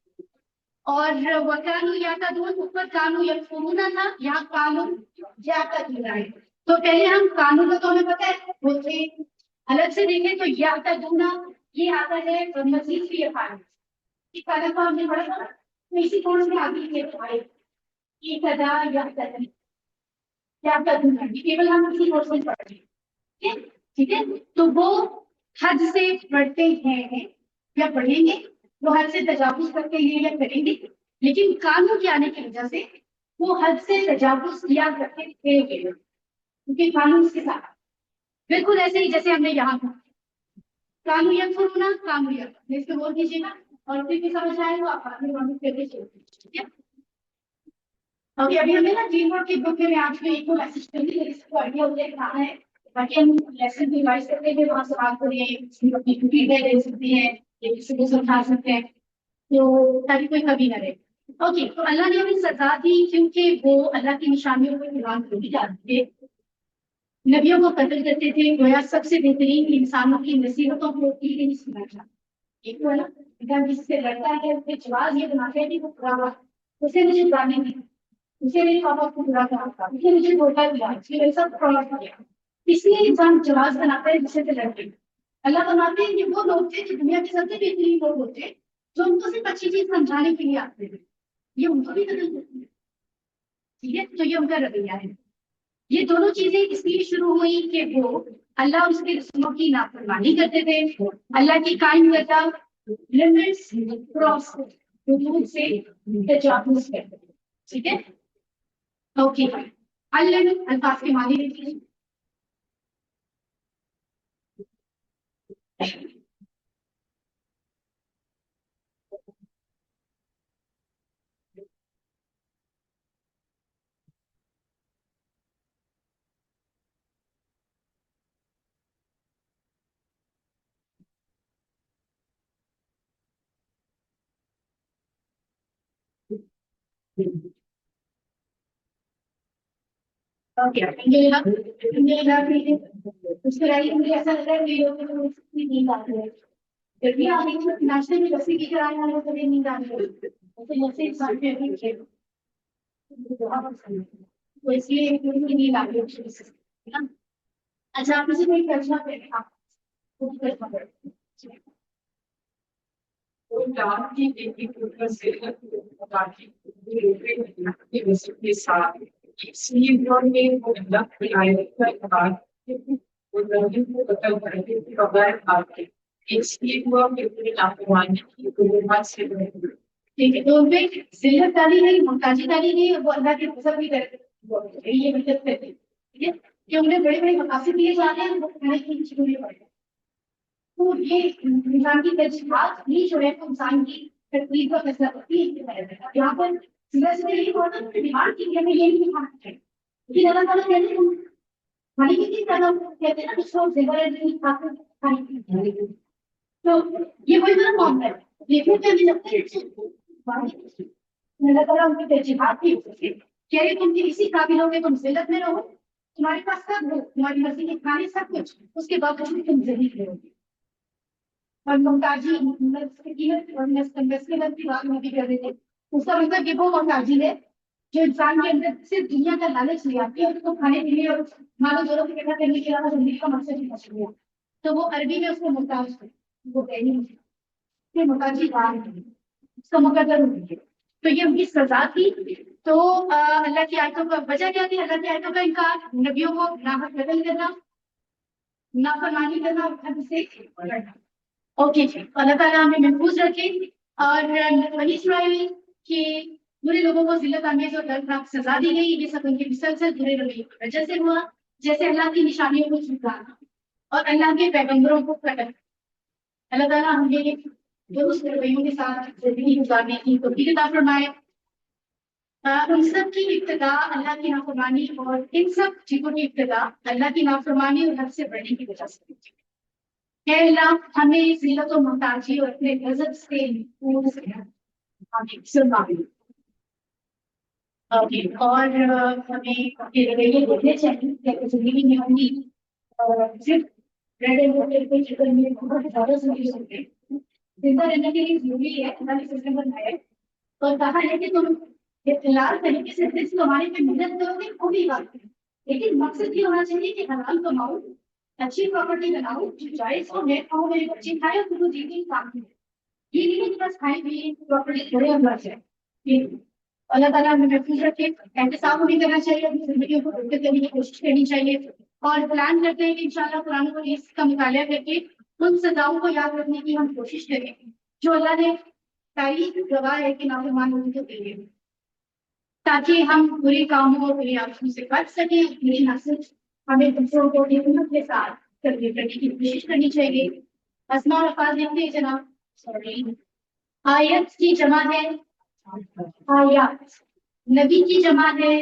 [SPEAKER 1] और वकानू या का दून ऊपर कानू या फुरूना था, यहाँ कानून या का दून है, तो पहले हम कानून का तो हमें पता है वो थे, अलग से देखें तो या का दूना ये आता है मजीद भी अफाल को हमने पढ़ा था, तो इसी कोर्स में आगे ये आए ये कदा या का दूना, केवल हम इसी कोर्स में पढ़ रहे हैं, ठीक है, तो वो हद से बढ़ते हैं या बढ़ेंगे, वो हद से तजावुज करते हैं या करेंगे, लेकिन कानून के आने की वजह से वो हद से तजावुज किया करते थे, क्योंकि कानून के साथ बिल्कुल ऐसे ही जैसे हमने यहाँ कानून या फुरूना कानून या इसको बोल दीजिएगा, और फिर भी समझ आए तो आप आगे वाली करके ठीक है, ओके। अभी हमें ना टीम वर्क की बुक में आज में एक मैसेज कर दी, इसको आइडिया हो जाए कहाँ है, बाकी हम लेसन भी रिवाइज करते हैं, वहां से बात करिए, अपनी फीडबैक दे सकते हैं, ये किसी को समझा सकते हैं, तो ताकि कोई कभी ना रहे, ओके। तो अल्लाह ने हमें सजा दी क्योंकि वो अल्लाह की निशानियों को कुरान नहीं जानते, नबियों को कत्ल करते थे, गोया सबसे बेहतरीन इंसानों की नसीहतों को नहीं सुना था, एक तो है ना, अगर जिससे लड़ता है उसके जवाब ये बनाते हैं कि वो बुरा उसे मुझे गाने दी, उसे मेरे पापा को बुरा कहा, उसे मुझे धोखा दिया, उसने मेरे साथ फ्रॉड किया, इसलिए इंसान जवाब बनाता है जिससे से लड़ते, अल्लाह बनाते हैं कि वो लोग थे जो दुनिया के सबसे बेहतरीन लोग होते, जो उनको सिर्फ अच्छी चीज समझाने के लिए आते थे, ये उनको भी कदर करते हैं, ठीक है, तो ये उनका रवैया है। ये दोनों चीजें इसलिए शुरू हुई कि वो अल्लाह उसके रसूलों की नाफरमानी करते थे, अल्लाह की कायम करता लिमिट्स क्रॉस हुदूद से तजावुज करते थे, ठीक है, ओके। अल्लाह अल्फाज के मानी देखिए। ओके उसके राइट मुझे ऐसा लग रहा है कि लोगों को नींद आती है। जब भी आप नाश्ते में लस्सी की कराए वाले को नींद आती है तो लस्सी इंसान पे भी तो इसलिए नींद आती है ना। अच्छा आप किसी कोई प्रश्न करें आप कुछ प्रश्न करें।
[SPEAKER 2] तो डाक की एक से बाकी के साथ इसलिए में वो लग आए के बाद वो लड़की को कतल करके बगैर आपके इसलिए हुआ कि पूरी लापरवाही की गुरुबात से
[SPEAKER 1] ठीक है तो उनमें जिल्लत डाली नहीं मोहताजी डाली नहीं और वो अल्लाह की कसम भी करते ये मतलब करते ठीक है कि उन्हें बड़े बड़े मकासद दिए जाते हैं वो खाने की जरूरी पड़े तो ये इंसान की तरजीहात नहीं जो है तो इंसान की तकलीफ का फैसला करती है। यहाँ पर सीधा सीधा यही होता है डिमांड की हमें ये नहीं खाना चाहिए लेकिन अल्लाह ताला कहते हैं खाने की चीज करना कहते हैं ना जिसको जिगर नहीं खाते खाने की तो ये कोई बड़ा मामला है लेकिन क्या नहीं लगता है अल्लाह ताला उनकी तरजीहात की कह रहे तुम किसी काबिल हो तुम जिल्लत में रहो तुम्हारे पास सब हो तुम्हारी मर्जी के खाने सब कुछ उसके बावजूद तुम जलील रहोगे और मोहताजी की बात नहीं कर रहे थे उसका मतलब ये वो मोहताजी है जो इंसान के अंदर सिर्फ दुनिया का लालच ले आती है उसको खाने पीने और मानो जोरों को इकट्ठा करने के अलावा जिंदगी का मकसद ही बच गया तो वो अरबी में उसको मोहताज है वो कहनी मुझे मोहताजी उसका मुकद्दर होती है तो ये उनकी सजा थी तो अल्लाह की आयतों का वजह क्या थी अल्लाह की आयतों का इनकार नबियों को नाहक कत्ल करना नाफरमानी करना और से ओके जी अल्लाह ताला हमें महफूज रखे और बनी इस्राइल के बुरे लोगों को जिल्लत अमेज और दर्दनाक सजा दी गई ये सब उनके मुसलसल बुरे रवैये की वजह से हुआ जैसे अल्लाह की निशानियों को झुकाना और अल्लाह के पैगंबरों को कतल अल्लाह ताला हमें दुरुस्त रवैयों के साथ जिंदगी गुजारने की तौफीक अता फरमाए उन सब की इब्तिदा अल्लाह की नाफरमानी और इन सब चीजों की इब्तिदा अल्लाह की नाफरमानी और हद से बढ़ने की वजह से है अल्लाह हमें जिल्लत और मोहताजी और अपने गजब से हमें सुनवाई ओके और हमें अपने रवैये देखने चाहिए कि जिंदगी में हमने सिर्फ ब्रेड एंड बटर पे चिकन में बहुत ज्यादा सुनी सुनते हैं जिंदा रहने के लिए जरूरी है अल्लाह ने सिस्टम बनाया है और कहा है कि तुम इख्तिलार तरीके से रिस्क कमाने में मेहनत करोगे वो भी बात है लेकिन मकसद ये होना चाहिए कि हलाल कमाओ अच्छी प्रॉपर्टी बनाओ जो जायज हो है खाओ मेरे बच्चे खाए और तुमको जीने की काम है ये नहीं कि बस खाए पिए प्रॉपर्टी थोड़े हम रख जाए अल्लाह ताला हमें महफूज रखे एहतिसाब भी करना चाहिए अपनी जिंदगी को बेहतर करने की कोशिश करनी चाहिए और प्लान करते हैं कि इंशाल्लाह कुरान और हदीस का मुताला करके उन सजाओं को याद रखने की हम कोशिश करें जो अल्लाह ने तारीफ गवाह है कि नाफरमान होने के लिए ताकि हम बुरे कामों और बुरी आदतों से बच सके लेकिन अक्सर हमें दूसरों को हिम्मत के साथ तरबियत करने की कोशिश करनी चाहिए असमा और अल्फाज लिखते हैं जनाब सॉरी आयत की जमा है आयात नबी की जमा है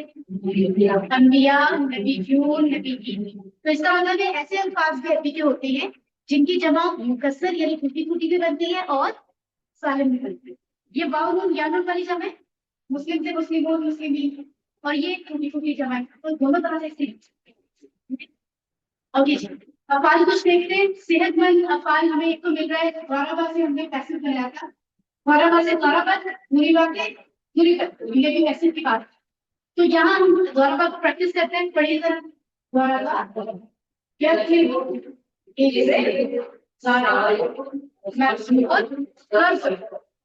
[SPEAKER 1] अंबिया नबीयून नबीयीन तो इसका मतलब है ऐसे अल्फाज भी अरबी के होते हैं जिनकी जमा मुकस्सर यानी टूटी फूटी भी बनती है और सालिम भी बनती है ये वाव नून या नून वाली जमा है मुस्लिम से मुस्लिम मुस्लिम और ये टूटी फूटी जमा है तो दोनों तरह से ओके जी अफाल कुछ देखते हैं सेहतमंद अफाल हमें एक तो मिल रहा है गौरवा से हमने पैसे बनाया था गौरवा से गौरवत बुरी बातें बुरी रिलेटिव एसिड की बात तो यहाँ हम गौरवा को प्रैक्टिस करते हैं पढ़िए जरा गौरवा क्या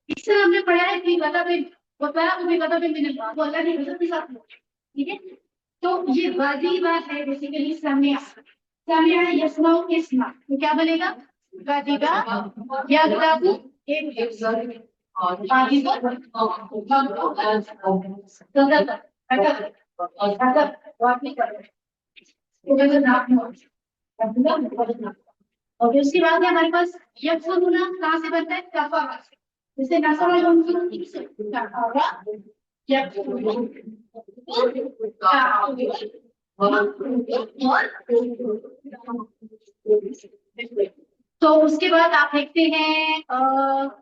[SPEAKER 1] इससे हमने पढ़ा है कि गदब बताया तुम्हें गदब मिनल वो अल्लाह ने गजब के साथ ठीक है तो ये वाजिबा है बेसिकली सामिया सामिया है यस्माउ इस्मा तो क्या बनेगा वाजिबा यगदाबु एक वाजिबा बात नहीं कर रहे और उसके बाद है हमारे पास यक्षगुना कहाँ से बनता है कफा से जैसे नसरा होगा तो उसके बाद आप देखते हैं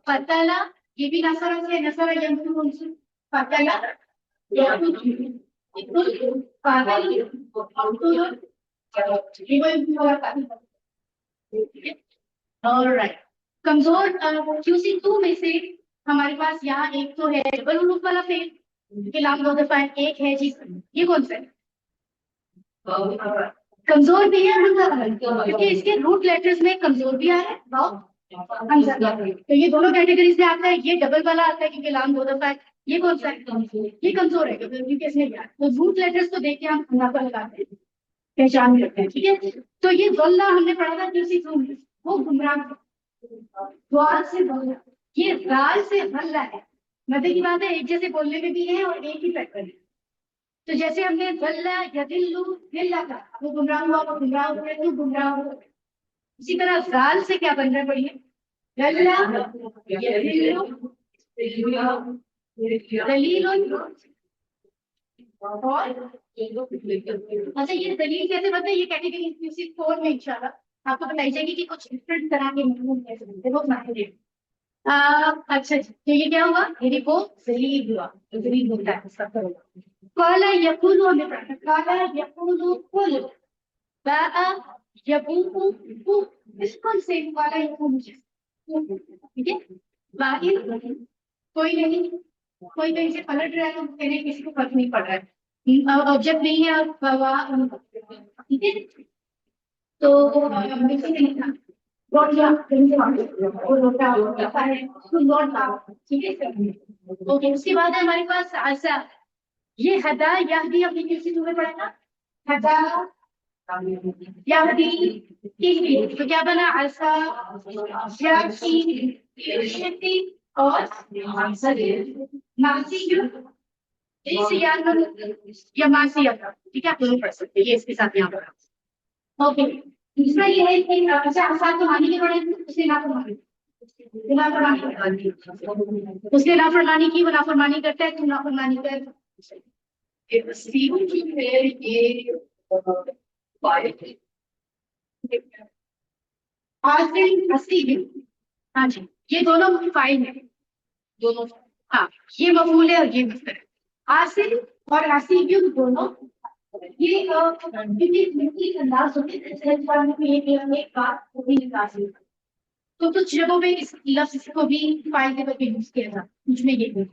[SPEAKER 1] पतला ये भी नसरा से नसरा यंत्र पतला ऑलराइट कमजोर QC2 में से हमारे पास यहाँ एक तो है डबल उलूफ वाला फेल के लाभ दो दफा एक है जी ये कौन सा है कमजोर भी है क्योंकि इसके रूट लेटर्स में कमजोर भी आ रहा है तो ये दोनों कैटेगरी से आता है ये डबल वाला आता है क्योंकि लाम दो दफा है ये कौन सा है ये कमजोर है क्योंकि इसमें क्या तो रूट लेटर्स को देख के हम अंदाजा लगाते हैं पहचान करते हैं ठीक है तो ये गल्ला हमने पढ़ा था QC2 में वो गुमराह द्वार से गल्ला ये राल से गल्ला है मध्य की बात है एक जैसे बोलने में भी है और एक ही पैटर्न है तो जैसे हमने गल्ला या दिल्लू दिल्ला का वो गुमराह हुआ वो गुमराह हुआ तो गुमराह हुआ इसी तरह जाल से क्या बन रहा है पढ़िए गल्ला या दिल्लू दलील और अच्छा ये दलील कैसे बनता है ये कैटेगरी QC4 में इंशाल्लाह आपको बताई जाएगी कि कुछ डिफरेंट तरह के मतलब कैसे बनते हैं वो समझिए अच्छा तो ये क्या हुआ ये वो दलील हुआ तो दलील होता है इसका करो काला यकुलु में पढ़ा काला यकुलु कुल बा यबूकु कु बिल्कुल सेम काला यकुलु ठीक है बाकी कोई नहीं कोई कहीं से पलट रहा है तो कहने किसी को फर्क नहीं पड़ रहा है ऑब्जेक्ट नहीं है ठीक है तो ओके उसके बाद है हमारे पास आशा ये हदा याहदी अपनी QC2 में पढ़ा था हदा याहदी तो क्या बना आशा याहदी और मासी या मासी ठीक है आप दोनों पढ़ सकते हैं ये इसके साथ यहाँ पर ओके दूसरा ये है कि अच्छा साथ तो मानी के पढ़े उसने नाफरमानी उसने नाफरमानी की वो नाफरमानी करता है तू नाफरमानी कर हाँ जी ये दोनों फाइल है दोनों हाँ ये मफूल है और ये मफूल है आसिल और आसिल दोनों ये अंदाज होते हैं एक बात निकासी तो कुछ जगहों पे इस लफ्ज को भी फाइल के करके यूज किया था कुछ में ये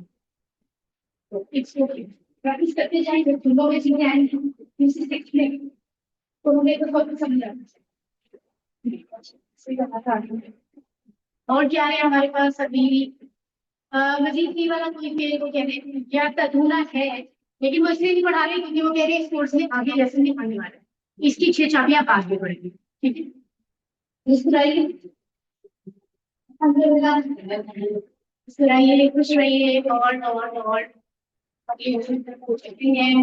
[SPEAKER 1] तो इसको प्रैक्टिस करते जाएंगे जुम्लों में चीजें आएंगी दूसरी सेक्शन में तो हमें तो बहुत समझ और क्या है हमारे पास अभी मजीद की वाला कोई फेल को कह रहे हैं या तदूना है लेकिन वो इसलिए नहीं पढ़ा रहे क्योंकि वो कह रहे हैं स्पोर्ट्स में आगे लेसन नहीं पढ़ने वाले इसकी 6 चाबियां पास में पड़ेगी ठीक है मुस्कुराइए मुस्कुराइए खुश रहिए और पूछ सकते हैं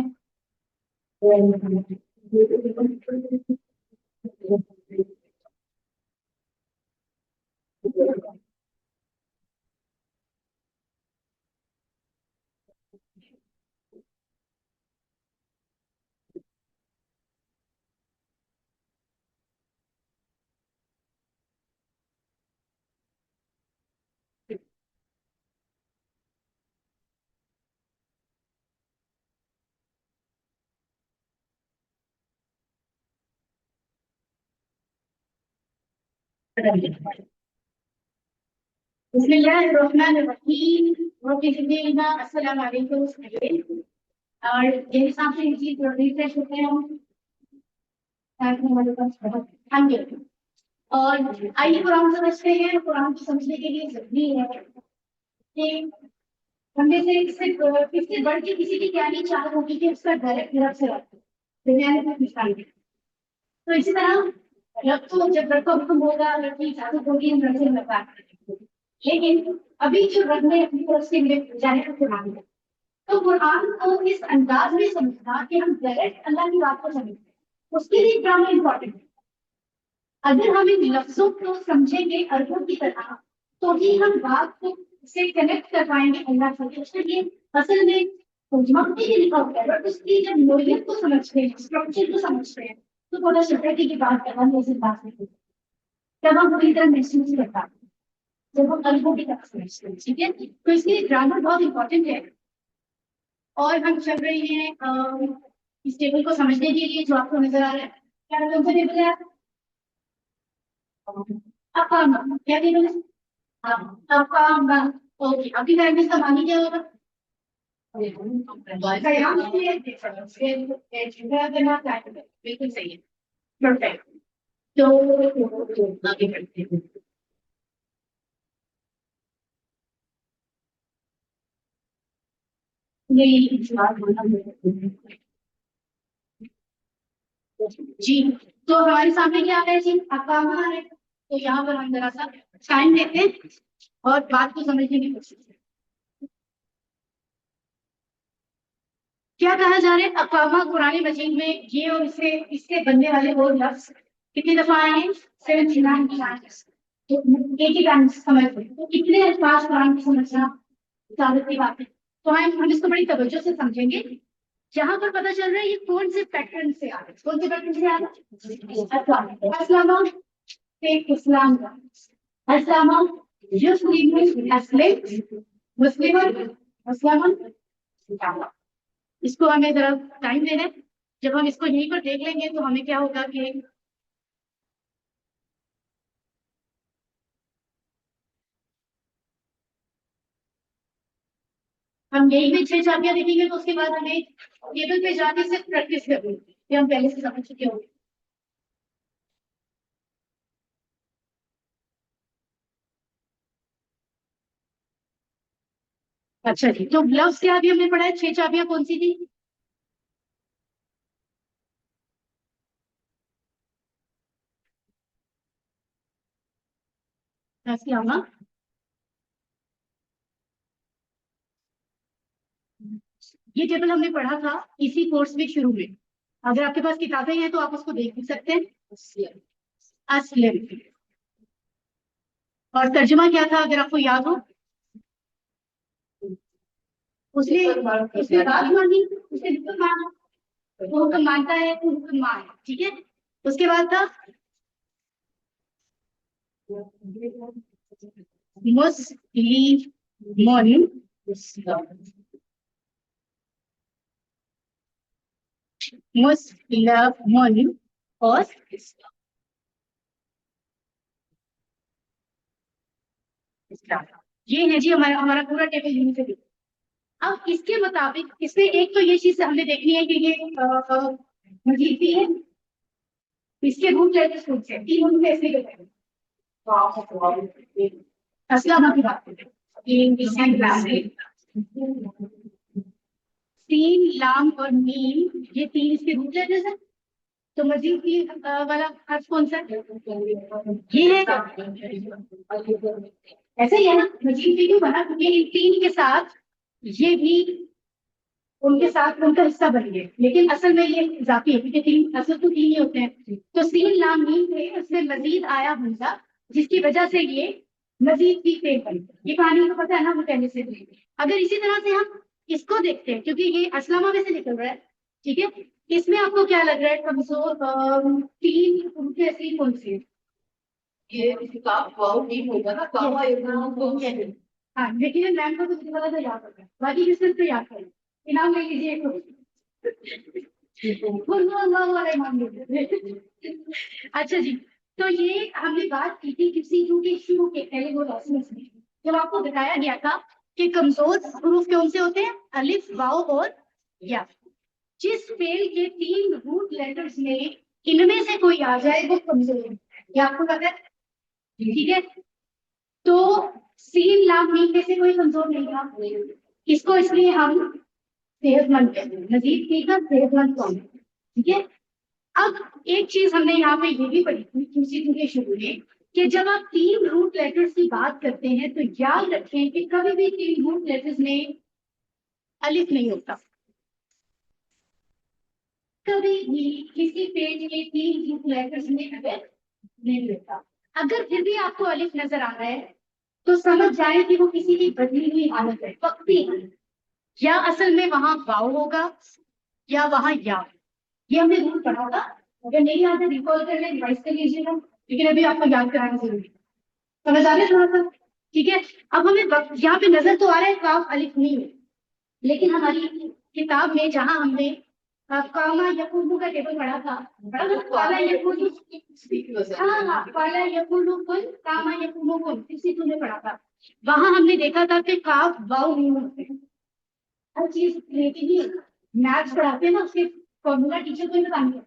[SPEAKER 1] अस्सलाम वालेकुम और ये हिसाब से चीज रिफ्रेश होते हैं हमारे पास हाँ जी और आइए कुरान समझते हैं कुरान को समझने के लिए जरूरी है कि हमने से इससे बढ़ के किसी की क्या नहीं चाह होगी कि उसका डायरेक्ट तरफ से तो इसी तरह रब तो जब रब को हुक्म होगा रब की इजाजत होगी हम रब से मुलाकात करेंगे लेकिन अभी जो रब ने अपनी तरफ से जाने को मांगा तो कुरान को इस अंदाज में समझना कि हम डायरेक्ट अल्लाह की बात को समझते हैं, उसके लिए ग्रामर इंपॉर्टेंट है। अगर हम इन लफ्जों को समझेंगे अरबों की तरह, तो ही हम बात को से कनेक्ट कर पाएंगे अल्लाह से। इसलिए असल में तर्जुमा भी लिखा होता है, बट उसकी जब नोयत को समझते हैं, स्ट्रक्चर को समझते हैं, तो थोड़ा सिंपैथी की बात करना जैसे बात नहीं होती, तब हम पूरी तरह महसूस कर पाते हैं जब हम अरबों की तरफ समझते हैं। ठीक है, तो इसलिए ग्रामर बहुत इंपॉर्टेंट है। और हम चल रहे हैं इस टेबल को समझने के लिए जो आपको नजर आ रहा है। क्या कौन सा टेबल है? अकामा। क्या टेबल है? अकामा। ओके, अभी लैंग्वेज का मानी क्या होगा? कयाम के लिए बिल्कुल सही है, परफेक्ट। तो आगे बढ़ते हैं। नहीं, जी, तो हमारे सामने क्या है जी? अकामा है। तो यहाँ पर हम जरा सा टाइम लेते हैं और बात को समझने की कोशिश करते हैं। क्या कहा जा रहा है? अकामा कुरान मजीद में ये और इससे इससे बनने वाले और लफ्ज कितनी दफा आए हैं? 79 टाइम्स। तो एक ही टाइम समझ रहे हैं। तो कितने अल्फाज कुरान की समझना इजाजत की बात है। तो हम इसको बड़ी तवज्जो से समझेंगे। जहां पर पता चल रहा है ये कौन से पैटर्न से आ रहे हैं, कौन से पैटर्न से आ रहे हैं? अस्लामा से इस्लाम का, अस्लामा युस्लिम अस्लिम मुस्लिम मुस्लिम। इसको हमें जरा टाइम देना है। जब हम इसको यहीं पर देख लेंगे तो हमें क्या होगा कि हम यही में 6 चाबियां देखेंगे, तो उसके बाद हमें टेबल पे जाके सिर्फ प्रैक्टिस करनी है, ये हम पहले से समझ चुके होंगे। अच्छा जी, तो ग्लव्स क्या अभी हमने पढ़ा है? 6 चाबियां कौन सी थी? अस्लामा, ये टेबल हमने पढ़ा था इसी कोर्स में शुरू में। अगर आपके पास किताबें हैं तो आप उसको देख भी सकते हैं। असलम। और तर्जुमा क्या था अगर आपको याद हो? उसने उसने बात मानी, उसने हुक्म माना, वो हुक्म मानता है तो हुक्म मान, ठीक है। उसके बाद था मुस्लिमोन, मुस्लिमोन और इस्लाम। ये है जी हमारा हमारा पूरा टेबल यहीं से। अब इसके मुताबिक इसमें एक तो ये चीज हमने देखनी है कि ये मजीद भी है। इसके रूट लेटर्स कौन से हैं? 3 रूट ऐसे के हैं। अस्लामा की बात करें, तीन लाम और मीम, ये 3 इसके रूट लेटर्स हैं। तो मजीद की वाला हर्फ कौन सा है? ये है। ऐसे ही है ना, मजीद भी क्यों बना? क्योंकि इन 3 के साथ ये भी उनके साथ उनका हिस्सा बन गए, लेकिन असल में ये इजाफी है क्योंकि 3 असल तो 3 ही होते हैं। तो सीन लाम मीम थे, उसमें मजीद आया हमजा, जिसकी वजह से ये मजीद की फेल बनी। ये कहानी तो पता है ना, वो पहले से थी। अगर इसी तरह से हम इसको देखते हैं, क्योंकि ये असलमा में से निकल रहा है, ठीक है। इसमें आपको क्या लग रहा है कमजोर 3 उनके असली कौन से हैं? ये इसका वाव टीम होगा ना, कावा एकदम। हाँ, लेकिन मैम को तो मुझे पता था याद होगा, बाकी किसने तो याद करें। इनाम ले लीजिए एक वाला इनाम ले लीजिए। अच्छा जी, तो ये हमने बात की थी किसी के शुरू के पहले वो लेसन्स में, जब आपको बताया गया था कि कमजोर हरूफ कौन से होते हैं? अलिफ, वाव और या। जिस फेल के 3 रूट लेटर्स में इनमें से कोई आ जाए वो कमजोर है, ये आपको पता है, ठीक है। तो सीन लाम मीम में से कोई कमजोर नहीं था, इसको इसलिए हम सेहतमंद कहते हैं। मजीद की का सेहतमंद कौन है, ठीक है। अब एक चीज हमने यहाँ पे ये भी पढ़ी थी दूसरी के शुरू में, कि जब आप 3 रूट लेटर्स की बात करते हैं तो याद रखें कि कभी भी 3 रूट लेटर्स में अलिफ नहीं होता। कभी भी किसी पेज के 3 रूट लेटर्स में अगर नहीं होता, अगर फिर भी आपको अलिफ नजर आ रहा है तो समझ जाए कि वो किसी की बदली हुई हालत है, पक्की हालत। या असल में वहां वाव होगा या वहां या। ये हमने रूल पढ़ा था, अगर नहीं याद है रिकॉल कर ले, रिवाइज कर लीजिएगा, लेकिन अभी आपको याद कराना जरूरी है। समझ आ रहा है थोड़ा सा? ठीक है। अब हमें यहाँ पे नजर तो आ रहा है काफ अलिफ नहीं है, लेकिन हमारी किताब में जहां हमने कामा यकुलु का टेबल पढ़ा था, काला यकुलु, हाँ काला यकुलु कुल, कामा यकुलु कुल, इसी तुमने पढ़ा था। वहां हमने देखा था कि काफ वाव नहीं होते हैं। हर चीज क्रिएटिवली मैथ्स पढ़ाते हैं ना, उसके फॉर्मूला टीचर को ही बताएंगे।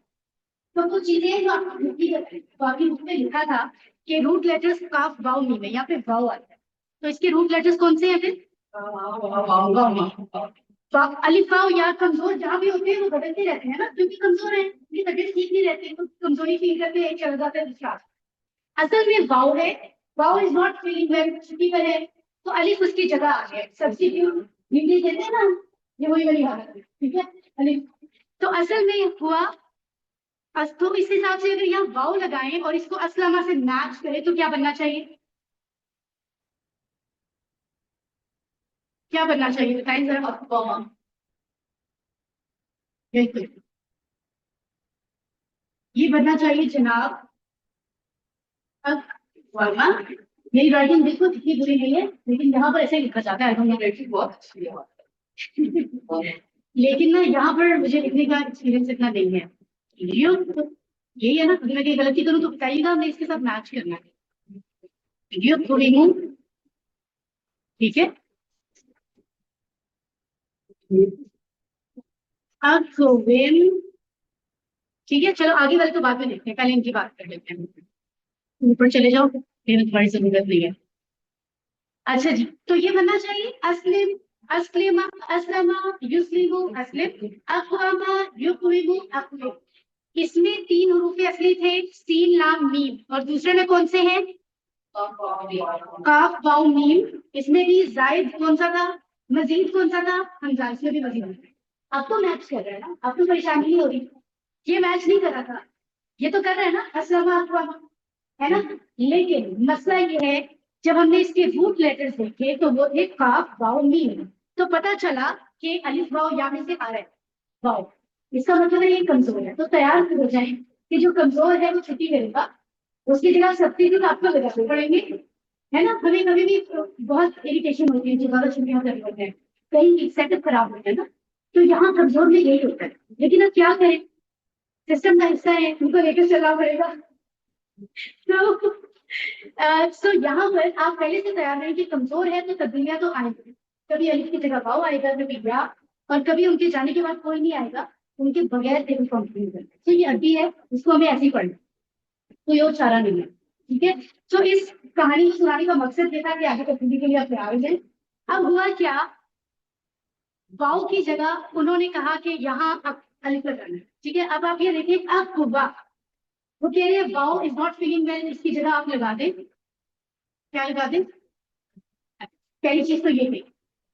[SPEAKER 1] तो कुछ चीजें जो आपको लिखी है, तो आपकी बुक में लिखा था कि रूट लेटर्स काफ वाव नहीं है, यहाँ पे वाव आता है। तो इसके रूट लेटर्स कौन से हैं फिर? तो आप अलिफ वाव या कमजोर जहाँ भी होते हैं वो बदलते रहते हैं ना, क्योंकि कमजोर है, उनकी तबीयत ठीक नहीं रहती, तो कमजोरी फील करते हैं, चल जाता है दूसरा। असल में वाव है, वाव इज नॉट फीलिंग वेल, छुट्टी पर है, तो अलिफ उसकी जगह आ गया, सब्स्टिट्यूट हिंदी कहते हैं ना, ये वही वाली हालत है। ठीक है, अलिफ। तो असल में हुआ, तो इस हिसाब से अगर यहाँ वाव लगाएं और इसको असलमा से मैच करें तो क्या बनना चाहिए? क्या बनना चाहिए बताएं जरा। बिल्कुल, ये बनना चाहिए जनाब। अब वर्मा, मेरी राइटिंग देखो कितनी बुरी नहीं है, लेकिन यहाँ पर ऐसे लिखा जाता है, मेरी राइटिंग बहुत अच्छी है। लेकिन ना यहाँ पर मुझे लिखने का एक्सपीरियंस इतना नहीं है। ये तो यही है ना, अगर मैं कहीं गलती करूँ तो बताइएगा, हमने इसके साथ मैच करना है। ये थोड़ी हूँ, ठीक है। अब वेन, ठीक है, चलो आगे वाले तो बाद में देखते हैं, पहले इनकी बात कर लेते हैं। ऊपर चले जाओ, फिर तुम्हारी जरूरत नहीं है। अच्छा जी, तो ये बनना चाहिए अस्लिम, अस्लिमा, अस्लमा, युस्लिमु, अस्लिम, अक़वामा, युक़विमु, अक़विम। इसमें 3 हरूफ असली थे, सीन लाम मीम, और दूसरे में कौन से हैं? काफ वाव मीम। इसमें भी जायद कौन सा था, मजीद कौन सा था? हमजा। इसमें भी मजीद था। अब तो मैच कर रहा है ना, अब तो परेशानी नहीं हो रही। ये मैच नहीं कर रहा था, ये तो कर रहा है ना, अस्लमा अक़वामा, है ना। लेकिन मसला ये है, जब हमने इसके रूट लेटर्स देखे तो वो थे काफ वाव मीम, तो पता चला कि अलिफ वाव या में से आ रहा है वाव, इसका मतलब है ये कमजोर है। तो तैयार हो जाए कि जो कमजोर है वो छुट्टी करेगा, उसकी जगह सब्सिट्यूट आपको लगाने पड़ेंगे, है ना। कभी कभी भी बहुत इरिटेशन होती है, जो ज्यादा छुट्टियां कर होते हैं, कहीं सेटअप खराब होता है ना, तो यहाँ कमजोर में यही होता है। लेकिन अब क्या करें, सिस्टम का हिस्सा है, उनको लेकर चलना पड़ेगा। तो सो यहाँ पर आप पहले से तैयार रहें कि कमजोर है तो तब्दीलियां तो आएंगी, कभी अलिफ की जगह वाव आएगा, कभी या, और कभी उनके जाने के बाद कोई नहीं आएगा, उनके बगैर टेबल कॉम्प्लीट। तो ये अभी है, इसको हमें ऐसे ही पढ़ना, कोई और चारा नहीं है। ठीक है, तो इस कहानी को सुनाने का मकसद ये था कि आगे तब्दीली के लिए आप तैयार हो जाए। अब हुआ क्या, वाव की जगह उन्होंने कहा कि यहाँ अब अलिफ लगाना है। ठीक है, अब आप ये देखिए, अब हुआ, वो कह रहे हैं वाव इज नॉट फीलिंग वेल, इसकी जगह आप लगा दें, क्या लगा दें? पहली चीज तो ये थी,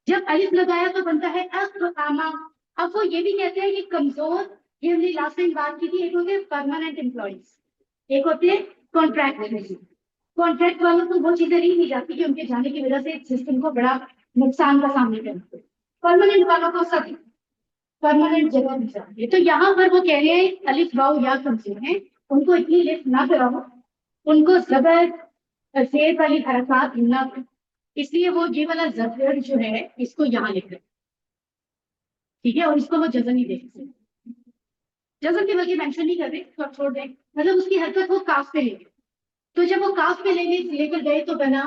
[SPEAKER 1] जब अलिफ लगाया तो बनता है अक़आमा। अब वो ये भी कहते हैं कि कमजोर, ये हमने लास्ट टाइम बात की थी, एक होते हैं परमानेंट एम्प्लॉइज, एक होते हैं कॉन्ट्रैक्ट। कॉन्ट्रैक्ट वालों को वो चीजें नहीं दी जाती कि उनके जाने की वजह से सिस्टम को बड़ा नुकसान का सामना करना। परमानेंट वालों को सब परमानेंट जगह दी जाती है। तो यहाँ पर वो कह रहे हैं अलिफ वाव या कमजोर है, उनको इतनी लिफ्ट ना कराओ, उनको जबर जेर वाली हरकत ना करो, इसलिए वो ये वाला जबर जो है इसको यहाँ लिख रहे, ठीक है, और इसको वो जजन नहीं देख सकते, जजन के बल्कि मेंशन नहीं कर रहे, तो आप छोड़ दें, मतलब उसकी हरकत वो काफ पे लेंगे। तो जब वो काफ पे लेंगे लेकर गए तो बना,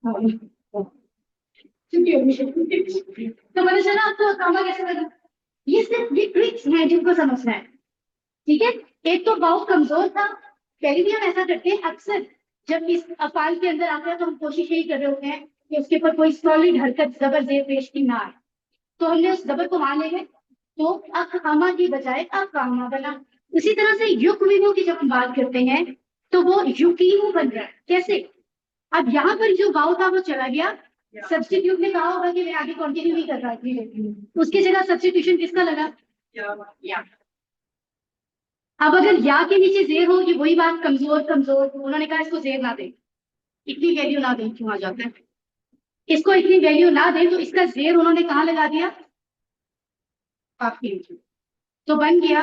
[SPEAKER 1] तो मैंने चला आपको कामा कैसे बना। ये सिर्फ ये ट्रिक्स हैं जिनको समझना है। ठीक है, एक तो वाव कमजोर था, पहले भी हम ऐसा करते हैं अक्सर, जब इस अफाल के अंदर आता है तो हम कोशिश यही कर रहे होते हैं कि उसके ऊपर कोई सॉलिड हरकत जबर जेर पेश की ना आए, तो हमने उस जबर को मान लेंगे, तो अक़आमा की बजाय अक़ामा बना। उसी तरह से युक़विमु की जब हम बात करते हैं तो वो युकीमु बन रहा है, कैसे? अब यहाँ पर जो वाव था वो चला गया, सब्स्टिट्यूट ने कहा होगा कि मैं आगे कंटिन्यू नहीं कर रहा थी, उसकी जगह सब्स्टिट्यूशन किसका लगा? या। अब अगर या के नीचे जेर हो, ये वही बात, कमजोर कमजोर, उन्होंने कहा इसको जेर ना दे, इतनी वैल्यू ना दे, क्यों आ जाता है, इसको इतनी वैल्यू ना दे, तो इसका जेर उन्होंने कहाँ लगा दिया? आपके नीचे। तो बन गया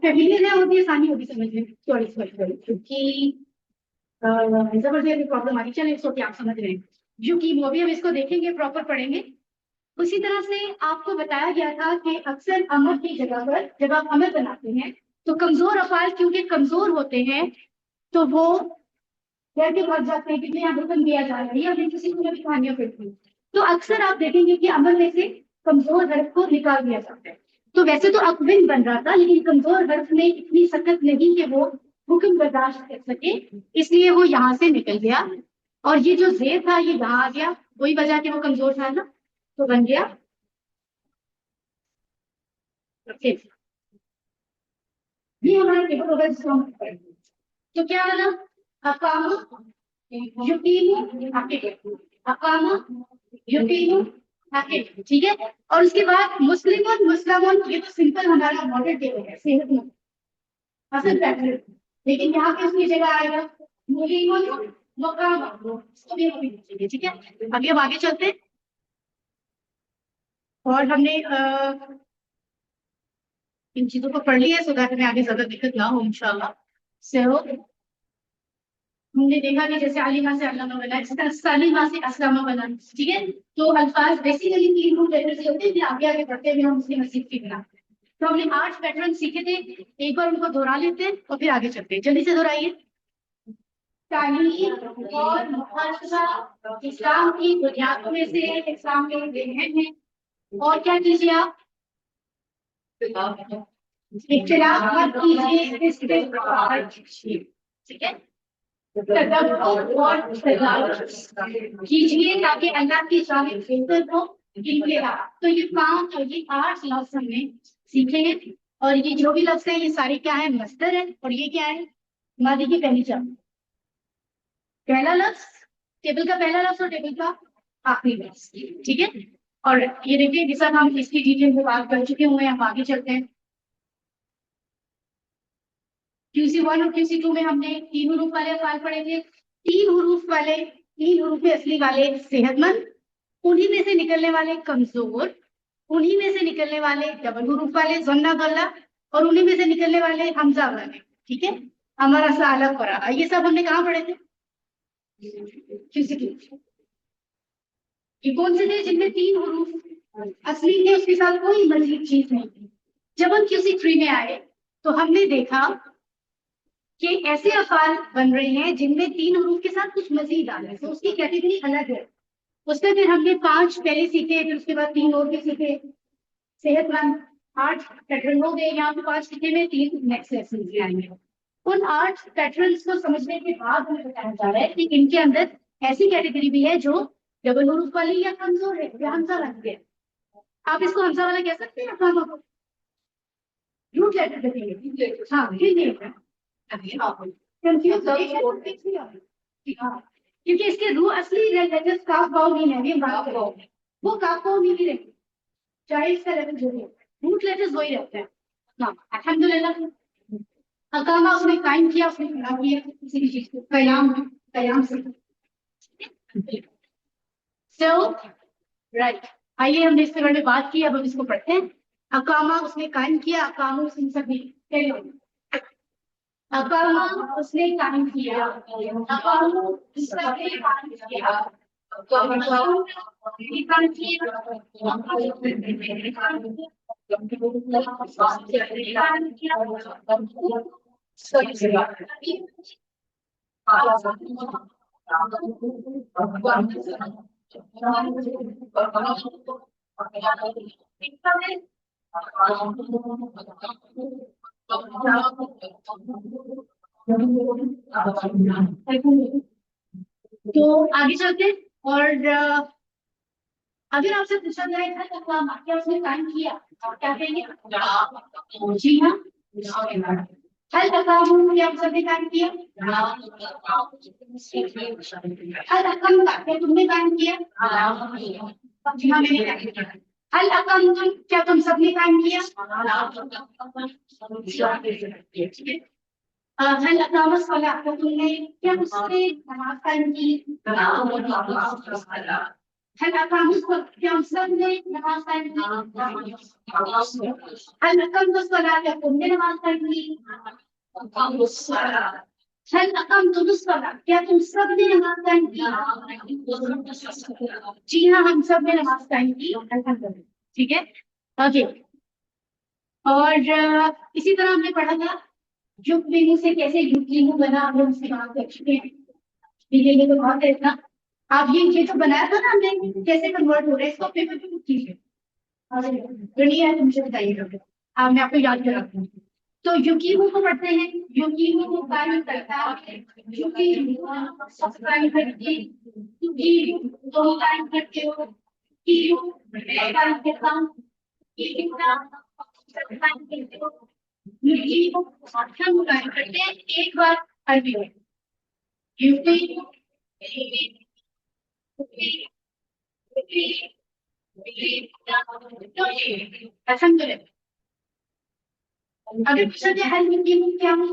[SPEAKER 1] फैमिलियर है, होती आसानी होगी समझने में। सॉरी सॉरी सॉरी, क्योंकि जबरदस्त प्रॉब्लम आ रही, चलिए इसको क्या आप समझ रहे हैं, क्योंकि वो भी हम इसको देखेंगे, प्रॉपर पढ़ेंगे। उसी तरह से आपको बताया गया था कि अक्सर अमर की जगह पर जब आप अमर बनाते हैं तो कमजोर अफाल क्योंकि कमजोर होते हैं तो वो डर के भाग जाते हैं कि यहाँ हुक्म दिया जा रहा है या फिर किसी को भी कहानियां पढ़ती हैं, तो अक्सर आप देखेंगे कि अमल में से कमजोर हर्फ को निकाल दिया जाता है। तो वैसे तो अकविन बन रहा था, लेकिन कमजोर हर्फ में इतनी सख्त नहीं कि वो हुक्म बर्दाश्त कर सके, इसलिए वो यहाँ से निकल गया, और ये जो जेर था ये यहाँ आ गया, वही वजह कि वो कमजोर था ना, तो बन गया ये हमारा टेबल होगा जिसको हम पढ़ेंगे। तो क्या है ना, अकामा युकीमु हकीकत, अकामा युकीमु हकीकत, ठीक है। और उसके बाद मुस्लिम और मुस्लिमन, ये तो सिंपल हमारा मॉडल टेबल है, सेहतमंद असल पैटर्न, लेकिन यहाँ पे उसकी जगह आएगा मुस्लिमन मकाम, इसको भी हम लिखेंगे, ठीक है। अभी हम आगे चलते हैं, और हमने इन चीजों को पढ़ लिया है, सो दैट हमें आगे ज्यादा दिक्कत ना हो इंशाल्लाह। सो हमने देखा कि जैसे अलीमा से अल्लामा बना, इस तरह सलीमा से अस्लामा बना, ठीक है। तो अल्फाज बेसिकली 3 रूट लेटर से होते हैं, फिर आगे आगे बढ़ते हुए हम उसकी मस्जिद की बनाते हैं। तो हमने 8 पैटर्न सीखे थे, एक बार उनको दोहरा लेते हैं और फिर आगे चलते हैं, जल्दी से दोहराइए। तालीम और मुहासबा इस्लाम की बुनियादों में से, इस्लाम के अहम है। और क्या कीजिए आप? इख्तिलाफ मत कीजिए, इस्तेग़फ़ार कीजिए, ठीक है। कीजिए ताकि अल्लाह की जानिब बेहतर हो, तो ये 5 और ये 8 लफ्ज हमने सीखे, और ये जो भी लफ्ज है ये सारे क्या है? मस्दर है, और ये क्या है? मादी की पहली चाबी, पहला लफ्ज टेबल का पहला लफ्ज और टेबल का आखिरी लफ्ज, ठीक है। और ये देखिए जिस हम इसकी डिटेल में बात कर चुके हुए हैं, हम आगे चलते हैं। QC1 और QC2 में हमने 3 हरूफ वाले अफ़आल पढ़े थे, 3 हरूफ असली वाले सेहतमंद, उन्हीं में से निकलने वाले कमजोर, उन्हीं में से निकलने वाले डबल हरूफ वाले ज़न्ना गल्ला, और उन्हीं में से निकलने वाले हमजा वाले, ठीक है। हमारा सा अलग पड़ा, ये सब हमने कहाँ पढ़े थे? QC2। ये कौन से थे जिनमें 3 हरूफ असली थे, उसके साथ कोई मजीद चीज नहीं थी। जब हम QC3 में आए तो हमने देखा कि ऐसे अफाल बन रहे हैं जिनमें 3 हरूफ के साथ कुछ मजीद आ रहा है, तो उसकी कैटेगरी अलग है। उसमें फिर हमने 5 पहले सीखे, फिर उसके बाद 3 और भी सीखे, सेहतमंद 8 पैटर्न हो गए, यहाँ पे 5 सीखे में 3 नेक्स्ट लेसन में आएंगे। उन 8 पैटर्न्स को समझने के बाद हमें बताया जा रहा है कि इनके अंदर ऐसी कैटेगरी भी है जो डबल हरूफ वाली या कमजोर है, या हमजा वाली है। आप इसको हमजा वाला कह सकते हैं, आप रूट लेटर देखेंगे, हाँ कंफ्यूज क्योंकि इसके रू असली लेटर्स काफ वाव नहीं है, वो काफ वाव नहीं रहती, चाहे इसका लेटर जो है, रूट लेटर्स वही रहते हैं। हाँ अल्हम्दुलिल्लाह, अकामा उसने कायम किया, उसने खड़ा किया किसी भी चीज को, कयाम से। सो राइट, आइए हमने इसके बारे में बात की, अब हम इसको पढ़ते हैं। अकामा उसने कायम किया, अकामू उसने सभी, अकामा उसने कायम किया, अकामू उसने कायम किया, तो आगे चलते हैं। और अगर आपसे पूछा जाए था तो क्या उसने काम किया, आप क्या कहेंगे? जी हाँ, हल अकाम क्या आप सबने काम किया? हल अकम का क्या तुमने काम किया? जी हाँ मैंने काम किया। हल अकम तुम क्या तुम सबने काम किया? ठीक है। हल अकाम वाला क्या तुमने क्या उसने नमाज कायम की? हल अकाम को क्या हम सब ने नमाज कायम की? हल अकम वाला क्या तुमने नमाज कायम की? हल अकम वाला क्या तुम सब ने नमाज कायम की? जी हाँ हम सब ने नमाज कायम की। अल्हम्दुलिल्लाह। ठीक है। ओके। और इसी तरह हमने पढ़ा था युग बिंदु से कैसे युग बना, हम लोग उसकी बात कर चुके हैं। ये तो बहुत है इतना। आप ये जो बनाया था ना हमने कैसे कन्वर्ट हो रहा है इसको पेपर पे कुछ कीजिए। दुनिया है तुमसे बताइएगा। मैं आपको याद कराती हूँ। तो युकीमो को पढ़ते हैं। युकीमो को कार्य करता है युकीमो सब्सक्राइब करके युकीमो दो टाइम करते हो कि कार्य करता हूँ कि कितना सब्सक्राइब करते हो युकीमो हम कार्य करते हैं एक बार अरबी में युकीमो अल्हम्दुलिल्लाह। अगर पूछा जाए हल युकीमो क्या हो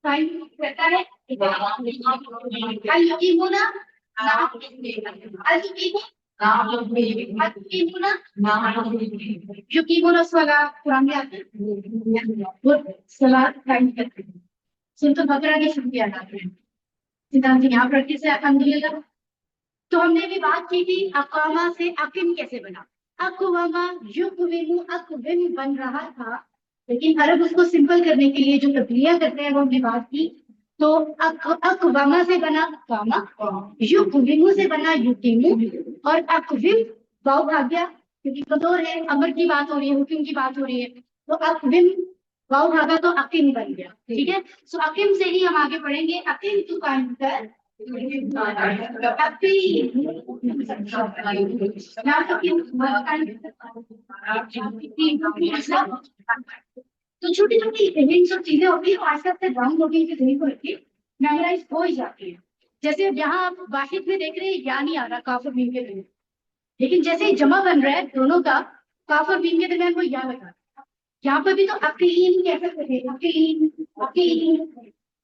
[SPEAKER 1] टाइम करता है हल युकीमो ना हल युकीमो ना युकीमो वाला कुरान में आता है वो सलात टाइम करते हैं। सुन तो बकरा की छुट्टी आ जाती है सिद्धांत जी यहाँ प्रैक्टिस है अल्हम्दुलिल्लाह। तो हमने भी बात की थी अकामा से अकिम कैसे बना। अकवामा युकविमु अकविम बन रहा था लेकिन अरब उसको सिंपल करने के लिए जो तब्दीलियां करते हैं वो हमने बात की। तो अकवामा से बना कामा युकविमु से बना युकिमु और अकविम वाव भाग गया क्योंकि कमजोर है अमर की बात हो रही है हुक्म की बात हो रही है तो अकविम वाव भागा तो अकिम बन गया। ठीक है। सो अकिम से ही हम आगे पढ़ेंगे अकिम तू कायम कर तो छोटी छोटी हिंट्स और चीजें होती है आस्ते आस्ते ड्राउन होगी कि नहीं होती मेमोराइज हो ही जाती है। जैसे यहाँ आप वाहिद में देख रहे हैं या नहीं आ रहा काफ और मीम के दरमियान लेकिन जैसे ही जमा बन रहा है दोनों का काफ और मीम के दरमियान वो या लगा यहाँ पर भी तो अकीन कैसे कहे अकीन अकीन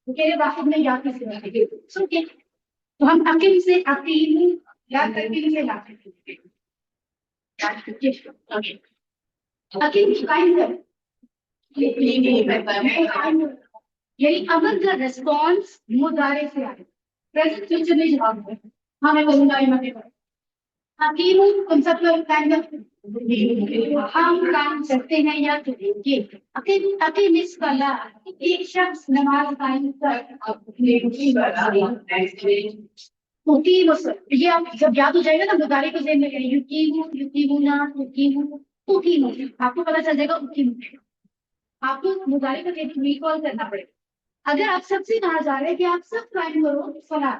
[SPEAKER 1] तेरे वाहिद में या किसी सुन के तो हम अकीम से अकीम या तकीम से ला सकते हैं। अकीम कायम कर यही अमर का रिस्पॉन्स मुदारे से आए प्रेजेंट फ्यूचर में जवाब है। हाँ मैं बोलूंगा हकीम उन सब लोग कायम हम काम करते हैं या करेंगे अकीम इस वाला एक शख्स नमाज कायम कर ये आप जब याद हो जाएगा ना मुदारे को जेन में युकीमुना युकीमु आपको पता चल जाएगा आपको मुदारे को रिकॉल करना पड़ेगा। अगर आप सबसे कहा जा रहा है कि आप सब कायम करो सलात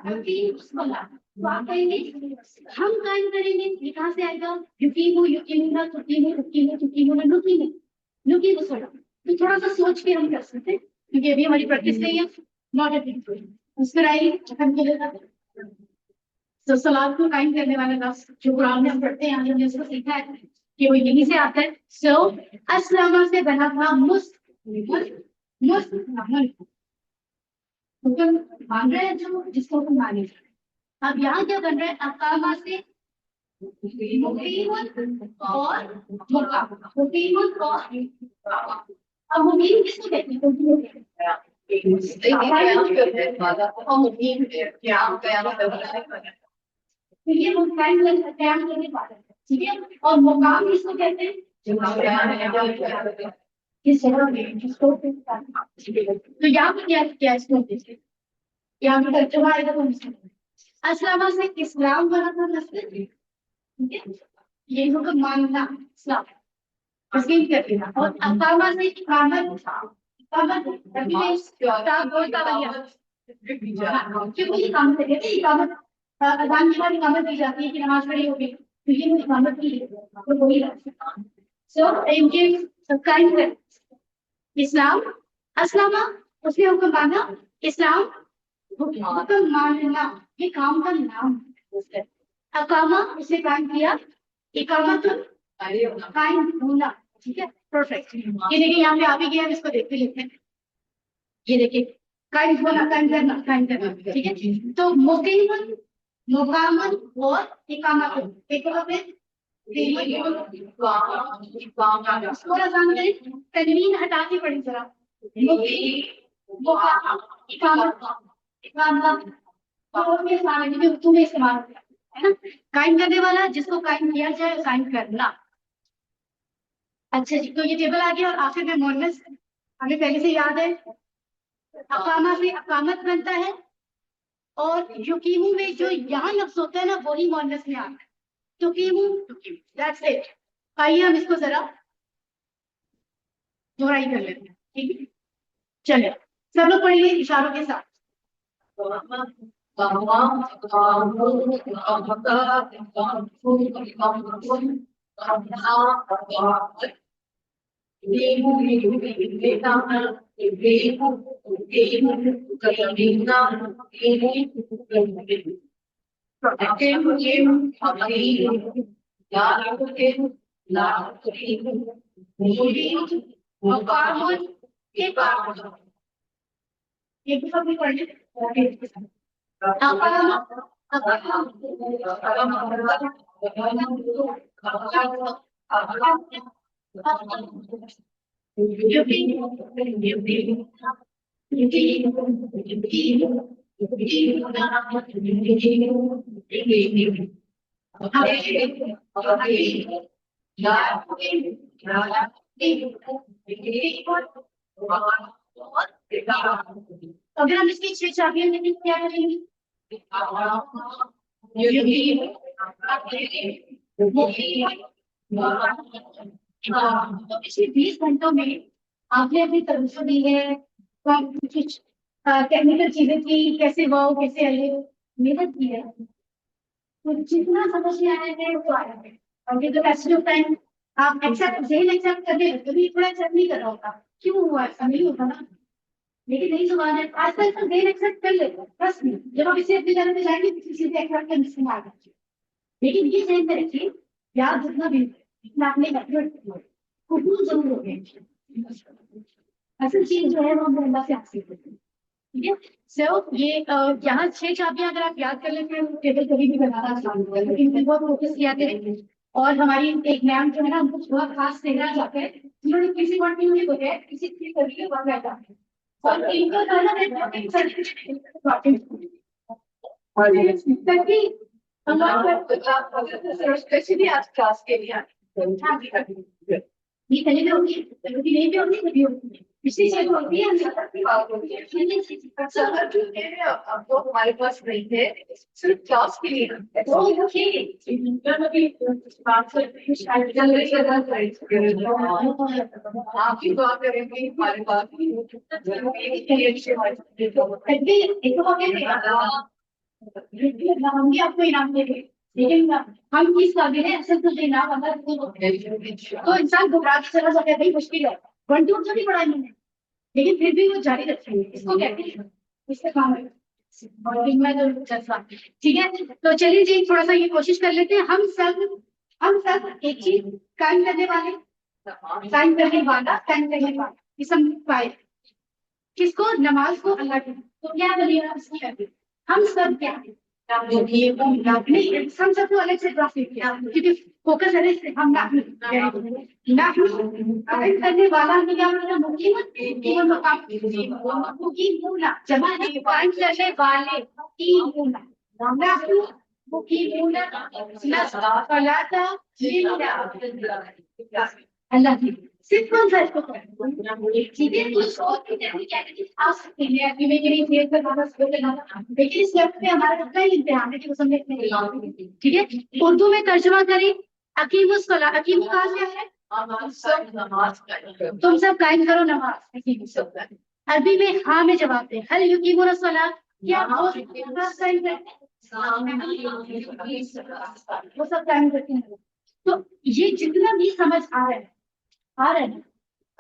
[SPEAKER 1] तो आप कहेंगे हम कायम करेंगे ये कहाँ से आएगा युकीमुना युकीमु सलात तो थोड़ा सा सोच के हम कर सकते हैं क्योंकि अभी हमारी प्रैक्टिस नहीं है नॉट एट मुस्कुराइए तो सलाद को कायम करने वाला लफ्ज जो कुरान में हम पढ़ते हैं हमने उसको सीखा है कि वो यहीं से आता है। सो अस्लामा से बना था हुक्म मान रहे हैं जो जिसको हम माने। अब यहाँ क्या बन रहा है अकामा से मुकीमुन और मुकीमुन और अब मुकीम किसको कहते हैं तो ये मुकाम करने वाला है। ठीक है। और मुकाम किसको कहते हैं किस जगह में जिसको तो यहाँ पे क्या क्या इसको यहाँ पे तर्जुमा आएगा तो अस्लामा से इस्लाम बना था लफ्ज़ ठीक है ये हुक्म मानना इस्लाम तस्लीम कर लेना और अकामा से इकामत इकामत बोलता क्योंकि इकामत है कहते इकामत अजान के बाद इकामत दी जाती है कि नमाज पढ़ी होगी तो ये इकामत की तो वही सो इनके कायम कर इस्लाम, अस्लामा उसने हुक्म माना, इस्लाम हुक्म मानना, ये काम का नाम है। अकामा उसने कायम किया, इकामा तो कायम होना, ठीक है, परफेक्ट। ये देखिए यहाँ पे आ भी गया, इसको देखते लेते हैं। ये देखिए कायम होना, कायम करना, कायम करना, ठीक है। तो मुकीमन, मुकामन और इकामतन, एक जगह पे थोड़ा सामने तनवीन हटा के पढ़ी जरा। मुकाम, इकामत, इकामत और के सामने जो उर्दू में इस्तेमाल होता है ना, कायम करने वाला, जिसको कायम किया जाए, कायम करना। अच्छा जी, तो ये टेबल आ गया और आखिर में मोनस हमें पहले से याद है, अकामा से अकामत बनता है और युकीमू में जो यहाँ लफ्ज होता है ना, वही मोनस में आता है, युकीमू, दैट्स इट। आइए हम इसको जरा दोहराई कर लेते हैं, ठीक है। चलिए सब लोग पढ़िए इशारों के साथ। एक सब भी पढ़ लेते। अगर हम इसकी 6 चाबियां लेंगे क्या करेंगे? तो पिछले 20 घंटों में आपने अपनी तवज्जो दी है, कुछ टेक्निकल चीजें की, कैसे वाओ कैसे आए, मेहनत की है, तो जितना समझ में आया है वो आया है। और ये तो पैसेज ऑफ टाइम आप एक्सेप्ट जेल एक्सेप्ट करने कभी थोड़ा एक्सेप्ट नहीं कर रहा होता, क्यों हुआ ऐसा नहीं होता ना, लेकिन नहीं जुबान है आजकल तो जेल एक्सेप्ट कर लेते हैं, बस नहीं, जब आप इसे अपनी जगह पे जाएंगे किसी से एक्सेप्ट करने से आ जाए। लेकिन ये ध्यान में रखिए, याद जितना भी इतना आपने एफर्ट कबूल जरूर हो गए, असल चीज जो है वो हम अल्लाह से हासिल करते हैं, ठीक है। सो ये यहाँ 6 चाबियां अगर आप याद कर लेते हैं टेबल कभी भी बनाना आसान होगा, लेकिन मैं बहुत फोकस किया थे। और हमारी एक मैम जो है ना, हमको थोड़ा खास देना चाहते हैं, उन्होंने किसी कंटिन्यू को है किसी चीज करके वहां बैठा है और इनको जो है ना ताकि हमारा स्पेशली आज क्लास के लिए ये पहले भी होगी, कभी नहीं भी होगी, कभी होगी, पिछली चीज होती है अब वो हमारे पास नहीं है, सिर्फ क्लास के लिए आप ही दुआ करेंगे हमारे पास हम भी आपको इनाम देंगे, लेकिन हम किस काबिल है असल तो देना अगर तो इंसान घबरा के चला जाता है, भाई मुश्किल है, 1 2 तो नहीं पढ़ा इन्होंने, लेकिन फिर भी वो जारी रखेंगे, इसको कहते हैं इसका काम है और मैं तो जज्बा, ठीक है। तो चलिए जी थोड़ा सा ये कोशिश कर लेते हैं, हम सब एक चीज कायम करने वाले, कायम करने वाला, कायम करने वाला, इसम पाए किसको, नमाज को, अल्लाह की, तो क्या बोलिए हम सब क्या है, नहीं हम सबको अलग से ट्रांसलेट किया क्योंकि फोकस अलग से हम ना करने वाला हमने क्या बोला, मुकीमूना जमा है कायम करने वाले, मुकीमूना सलाता अल्लाह की, सिर्फ कौन सा इसको ठीक है, कुछ और भी टेक्निकलिटी आ सकती है अभी मैं कहीं फेल कर वापस हो गया, लेकिन इस लेफ्ट पे हमारा अपना ही इम्तिहान है कि वो समझने में नहीं, ठीक है। उर्दू में तर्जुमा करें, अकीमुस सला, अकीम का क्या है, तुम सब कायम करो नमाज, अरबी में हाँ में जवाब दे, हल युकीमुना सला, क्या वो कायम करते हैं, वो सब कायम करते हैं। तो ये जितना भी समझ आ रहा है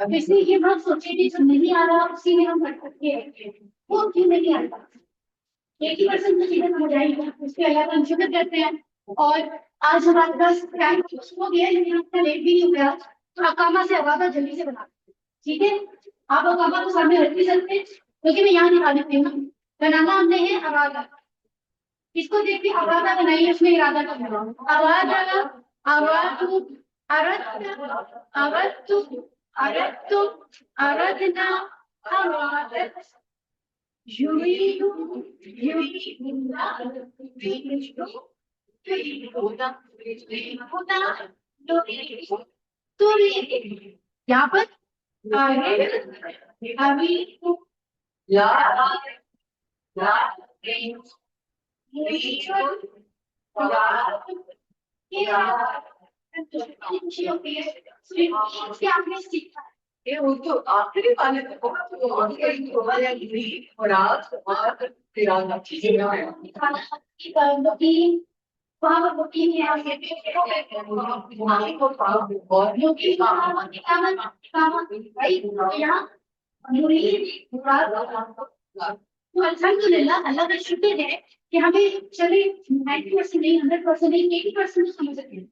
[SPEAKER 1] अब इसलिए ये बात सोचे कि जो नहीं आ रहा उसी में हम भटक के रहते हैं, वो क्यों नहीं आता। 80% तो चीजें समझ आएगी, उसके अलावा हम शुक्र करते हैं। और आज हमारे पास टाइम हो गया है, लेकिन अपना लेट भी नहीं हो गया, तो अकामा से अवादा जल्दी से बना, ठीक है। आप अकामा को सामने रख भी सकते हैं, क्योंकि मैं यहाँ दिखा देती हूँ। बनाना हमने है अवादा, इसको देख के अवादा बनाइए, उसमें इरादा करना। अवादा, अवादु, अरद, अवदु, अरदतु, अरदना, अवादत, युरीदु, युरीदुना, युरीदु, युरीदुना, युरीदुना, युरीदु, तुरीदु। यहाँ पर अभी ला, ला, आपने सीखा
[SPEAKER 2] ये वो तो आखिरी वाले तो बहुत और आज और तिरंगा चीजें
[SPEAKER 1] तो अल्हम्दुलिल्लाह, अल्लाह का शुक्र है कि हमें चले 90% नहीं, 100% नहीं, 80% तो समझ सकते हैं।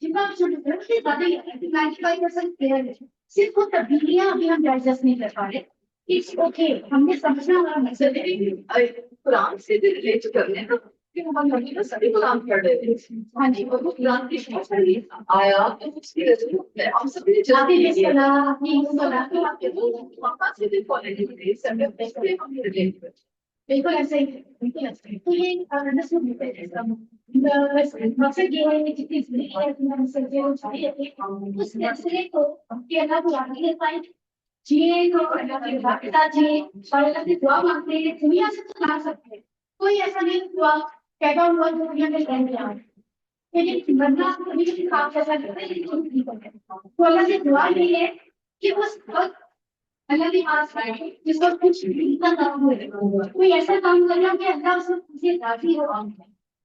[SPEAKER 1] जितना भी छोटे उससे ज्यादा ही 95% क्लियर है। सिर्फ वो तब्दीलियां अभी हम डाइजेस्ट नहीं कर पा रहे। इट्स ओके, हमने समझना हमारा मकसद है।
[SPEAKER 2] कुरान से भी रिलेट करने ना कि हम नबी का सभी कुरान पढ़ रहे थे।
[SPEAKER 1] हाँ जी,
[SPEAKER 2] और वो कुरान की बहुत सारी आया तो उसकी वजह से हम सभी
[SPEAKER 1] आते
[SPEAKER 2] जानते
[SPEAKER 1] हैं
[SPEAKER 2] हैं
[SPEAKER 1] सलाह अपनी सलाह
[SPEAKER 2] तो आपके वो पापा से भी क्वालिटी थे सब पे हम रिलेट करते
[SPEAKER 1] बिल्कुल ऐसे ही है, बिल्कुल ऐसे ही। तो ये नस्ल होते हैं इसका मकसद ये है कि जितनी जिंदगी है उतना हम समझे और चाहिए रहते उस सिलसिले को कि अल्लाह को आगे ले पाए, जिए तो अल्लाह के वाक़िता जिए और अल्लाह से दुआ मांगते हैं। दुनिया से तो ला सकते हैं, कोई ऐसा नहीं हुआ पैदा हुआ जो दुनिया में रह गया, लेकिन बंदा कभी किसी काम ऐसा करता है लेकिन नहीं करता। तो अल्लाह से दुआ ये है कि उस वक्त अल्लाह के पास बैठे जिसको कुछ का काम हो, कोई ऐसा काम करना कि अल्लाह उससे राजी हो।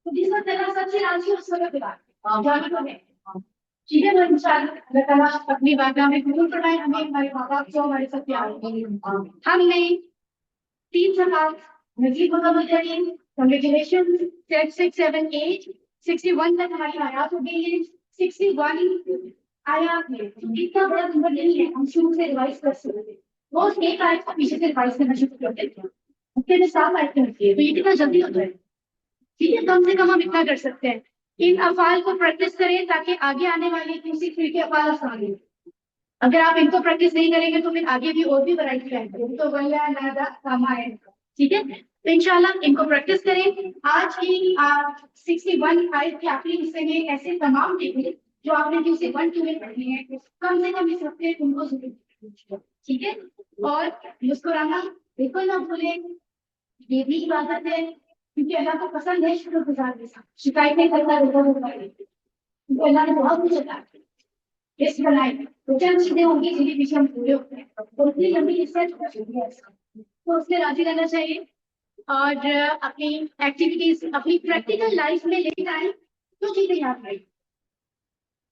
[SPEAKER 1] तो जिस वक्त अल्लाह सबसे राजी हो उस वक्त जाना तो है, ठीक है। तो इंशाअल्लाह अल्लाह ताला अपनी बारगाह में कबूल फरमाए हमें, हमारे माँ बाप को, हमारे सब प्यार को। हमने 3 सवाल नजीब मुहम्मद करीम, कांग्रेचुलेशन, 10 6 7 8 61 तक हमारी आयात हो गई है। 61 आयात में तो इतना बड़ा नंबर नहीं है, हम शुरू से रिवाइज कर सकते हैं। रोज एक आयत को पीछे से रिवाइज करना शुरू कर देते हैं, हफ्ते में 7 आयतें होती है, तो ये कितना जल्दी होता है, ठीक है। कम से कम हम इतना कर सकते हैं। इन अफाल को प्रैक्टिस करें ताकि आगे आने वाली किसी फिर के अफाल आसान हो। अगर आप इनको प्रैक्टिस नहीं करेंगे तो फिर आगे भी और भी वैरायटी आएगी, तो वल्ला नादा कामा है, ठीक है। तो इंशाल्लाह इनको प्रैक्टिस करें। आज की 61 आयत के आखिरी हिस्से में ऐसे तमाम टेक्निक जो आपने किसी 1 2 में पढ़ी है, कम से कम इस हफ्ते उनको जरूर, ठीक है। और मुस्कुराना बिल्कुल ना भूलें, ये भी इबादत है, क्योंकि अल्लाह को पसंद है शुक्रगुजार के साथ, शिकायतें करता रहता है, क्योंकि अल्लाह ने बहुत कुछ अता किया। इस बनाए तो चंद चीजें होंगी जिनके पीछे हम पूरे होते हैं, और उतनी लंबी रिसर्च कर चुकी है, तो उससे राजी रहना चाहिए। और अपनी एक्टिविटीज अपनी प्रैक्टिकल लाइफ में लेकर आए तो चीजें याद रही।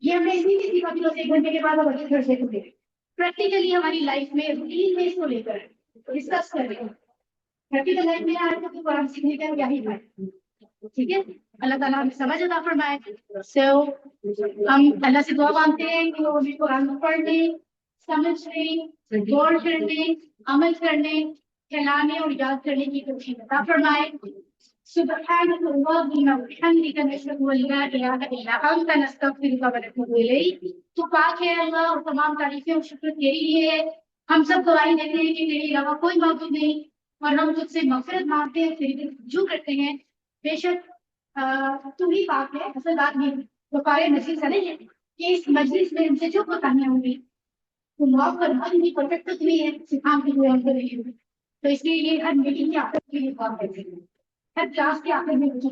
[SPEAKER 1] ये हमने इसलिए नहीं सीखा कि बस 1 घंटे के बाद हम अगले घर से खुले, प्रैक्टिकली हमारी लाइफ में रूटीन में इसको लेकर डिस्कस कर रहे हैं। प्रैक्टिकल लाइफ में आए तो कुरान सीखने का क्या ही है, ठीक है। अल्लाह ताला हमें समझ अता फरमाए। सो हम अल्लाह से दुआ मांगते हैं कि वो हमें कुरान पढ़ने, समझने, गौर करने, अमल करने, फैलाने और याद करने की तौफीक अता फरमाए। सुब्हानक अल्लाहुम्मा व बिहम्दिका नशहदु अन ला इलाहा इल्ला अंता नस्तगफिरुका व नतूबु इलैक। तो पाक है अल्लाह और तमाम तारीफें और शुक्र तेरी ही है। हम सब गवाही देते हैं कि तेरे अलावा कोई मौजूद नहीं, और हम तुझसे मगफिरत मांगते हैं, तेरी रुजू करते हैं। बेशक तू ही पाक है। असल बात ये तो पारे नसीब से नहीं है कि इस मजलिस में हमसे जो कोताहियां होंगी तो माफ करना, इनकी परफेक्ट तो तुम्ही है, सिखाम की हुए हमको नहीं हुई। तो इसलिए ये हर मीटिंग के आखिर के लिए काम करते हैं, हर क्लास के आखिर में मुझे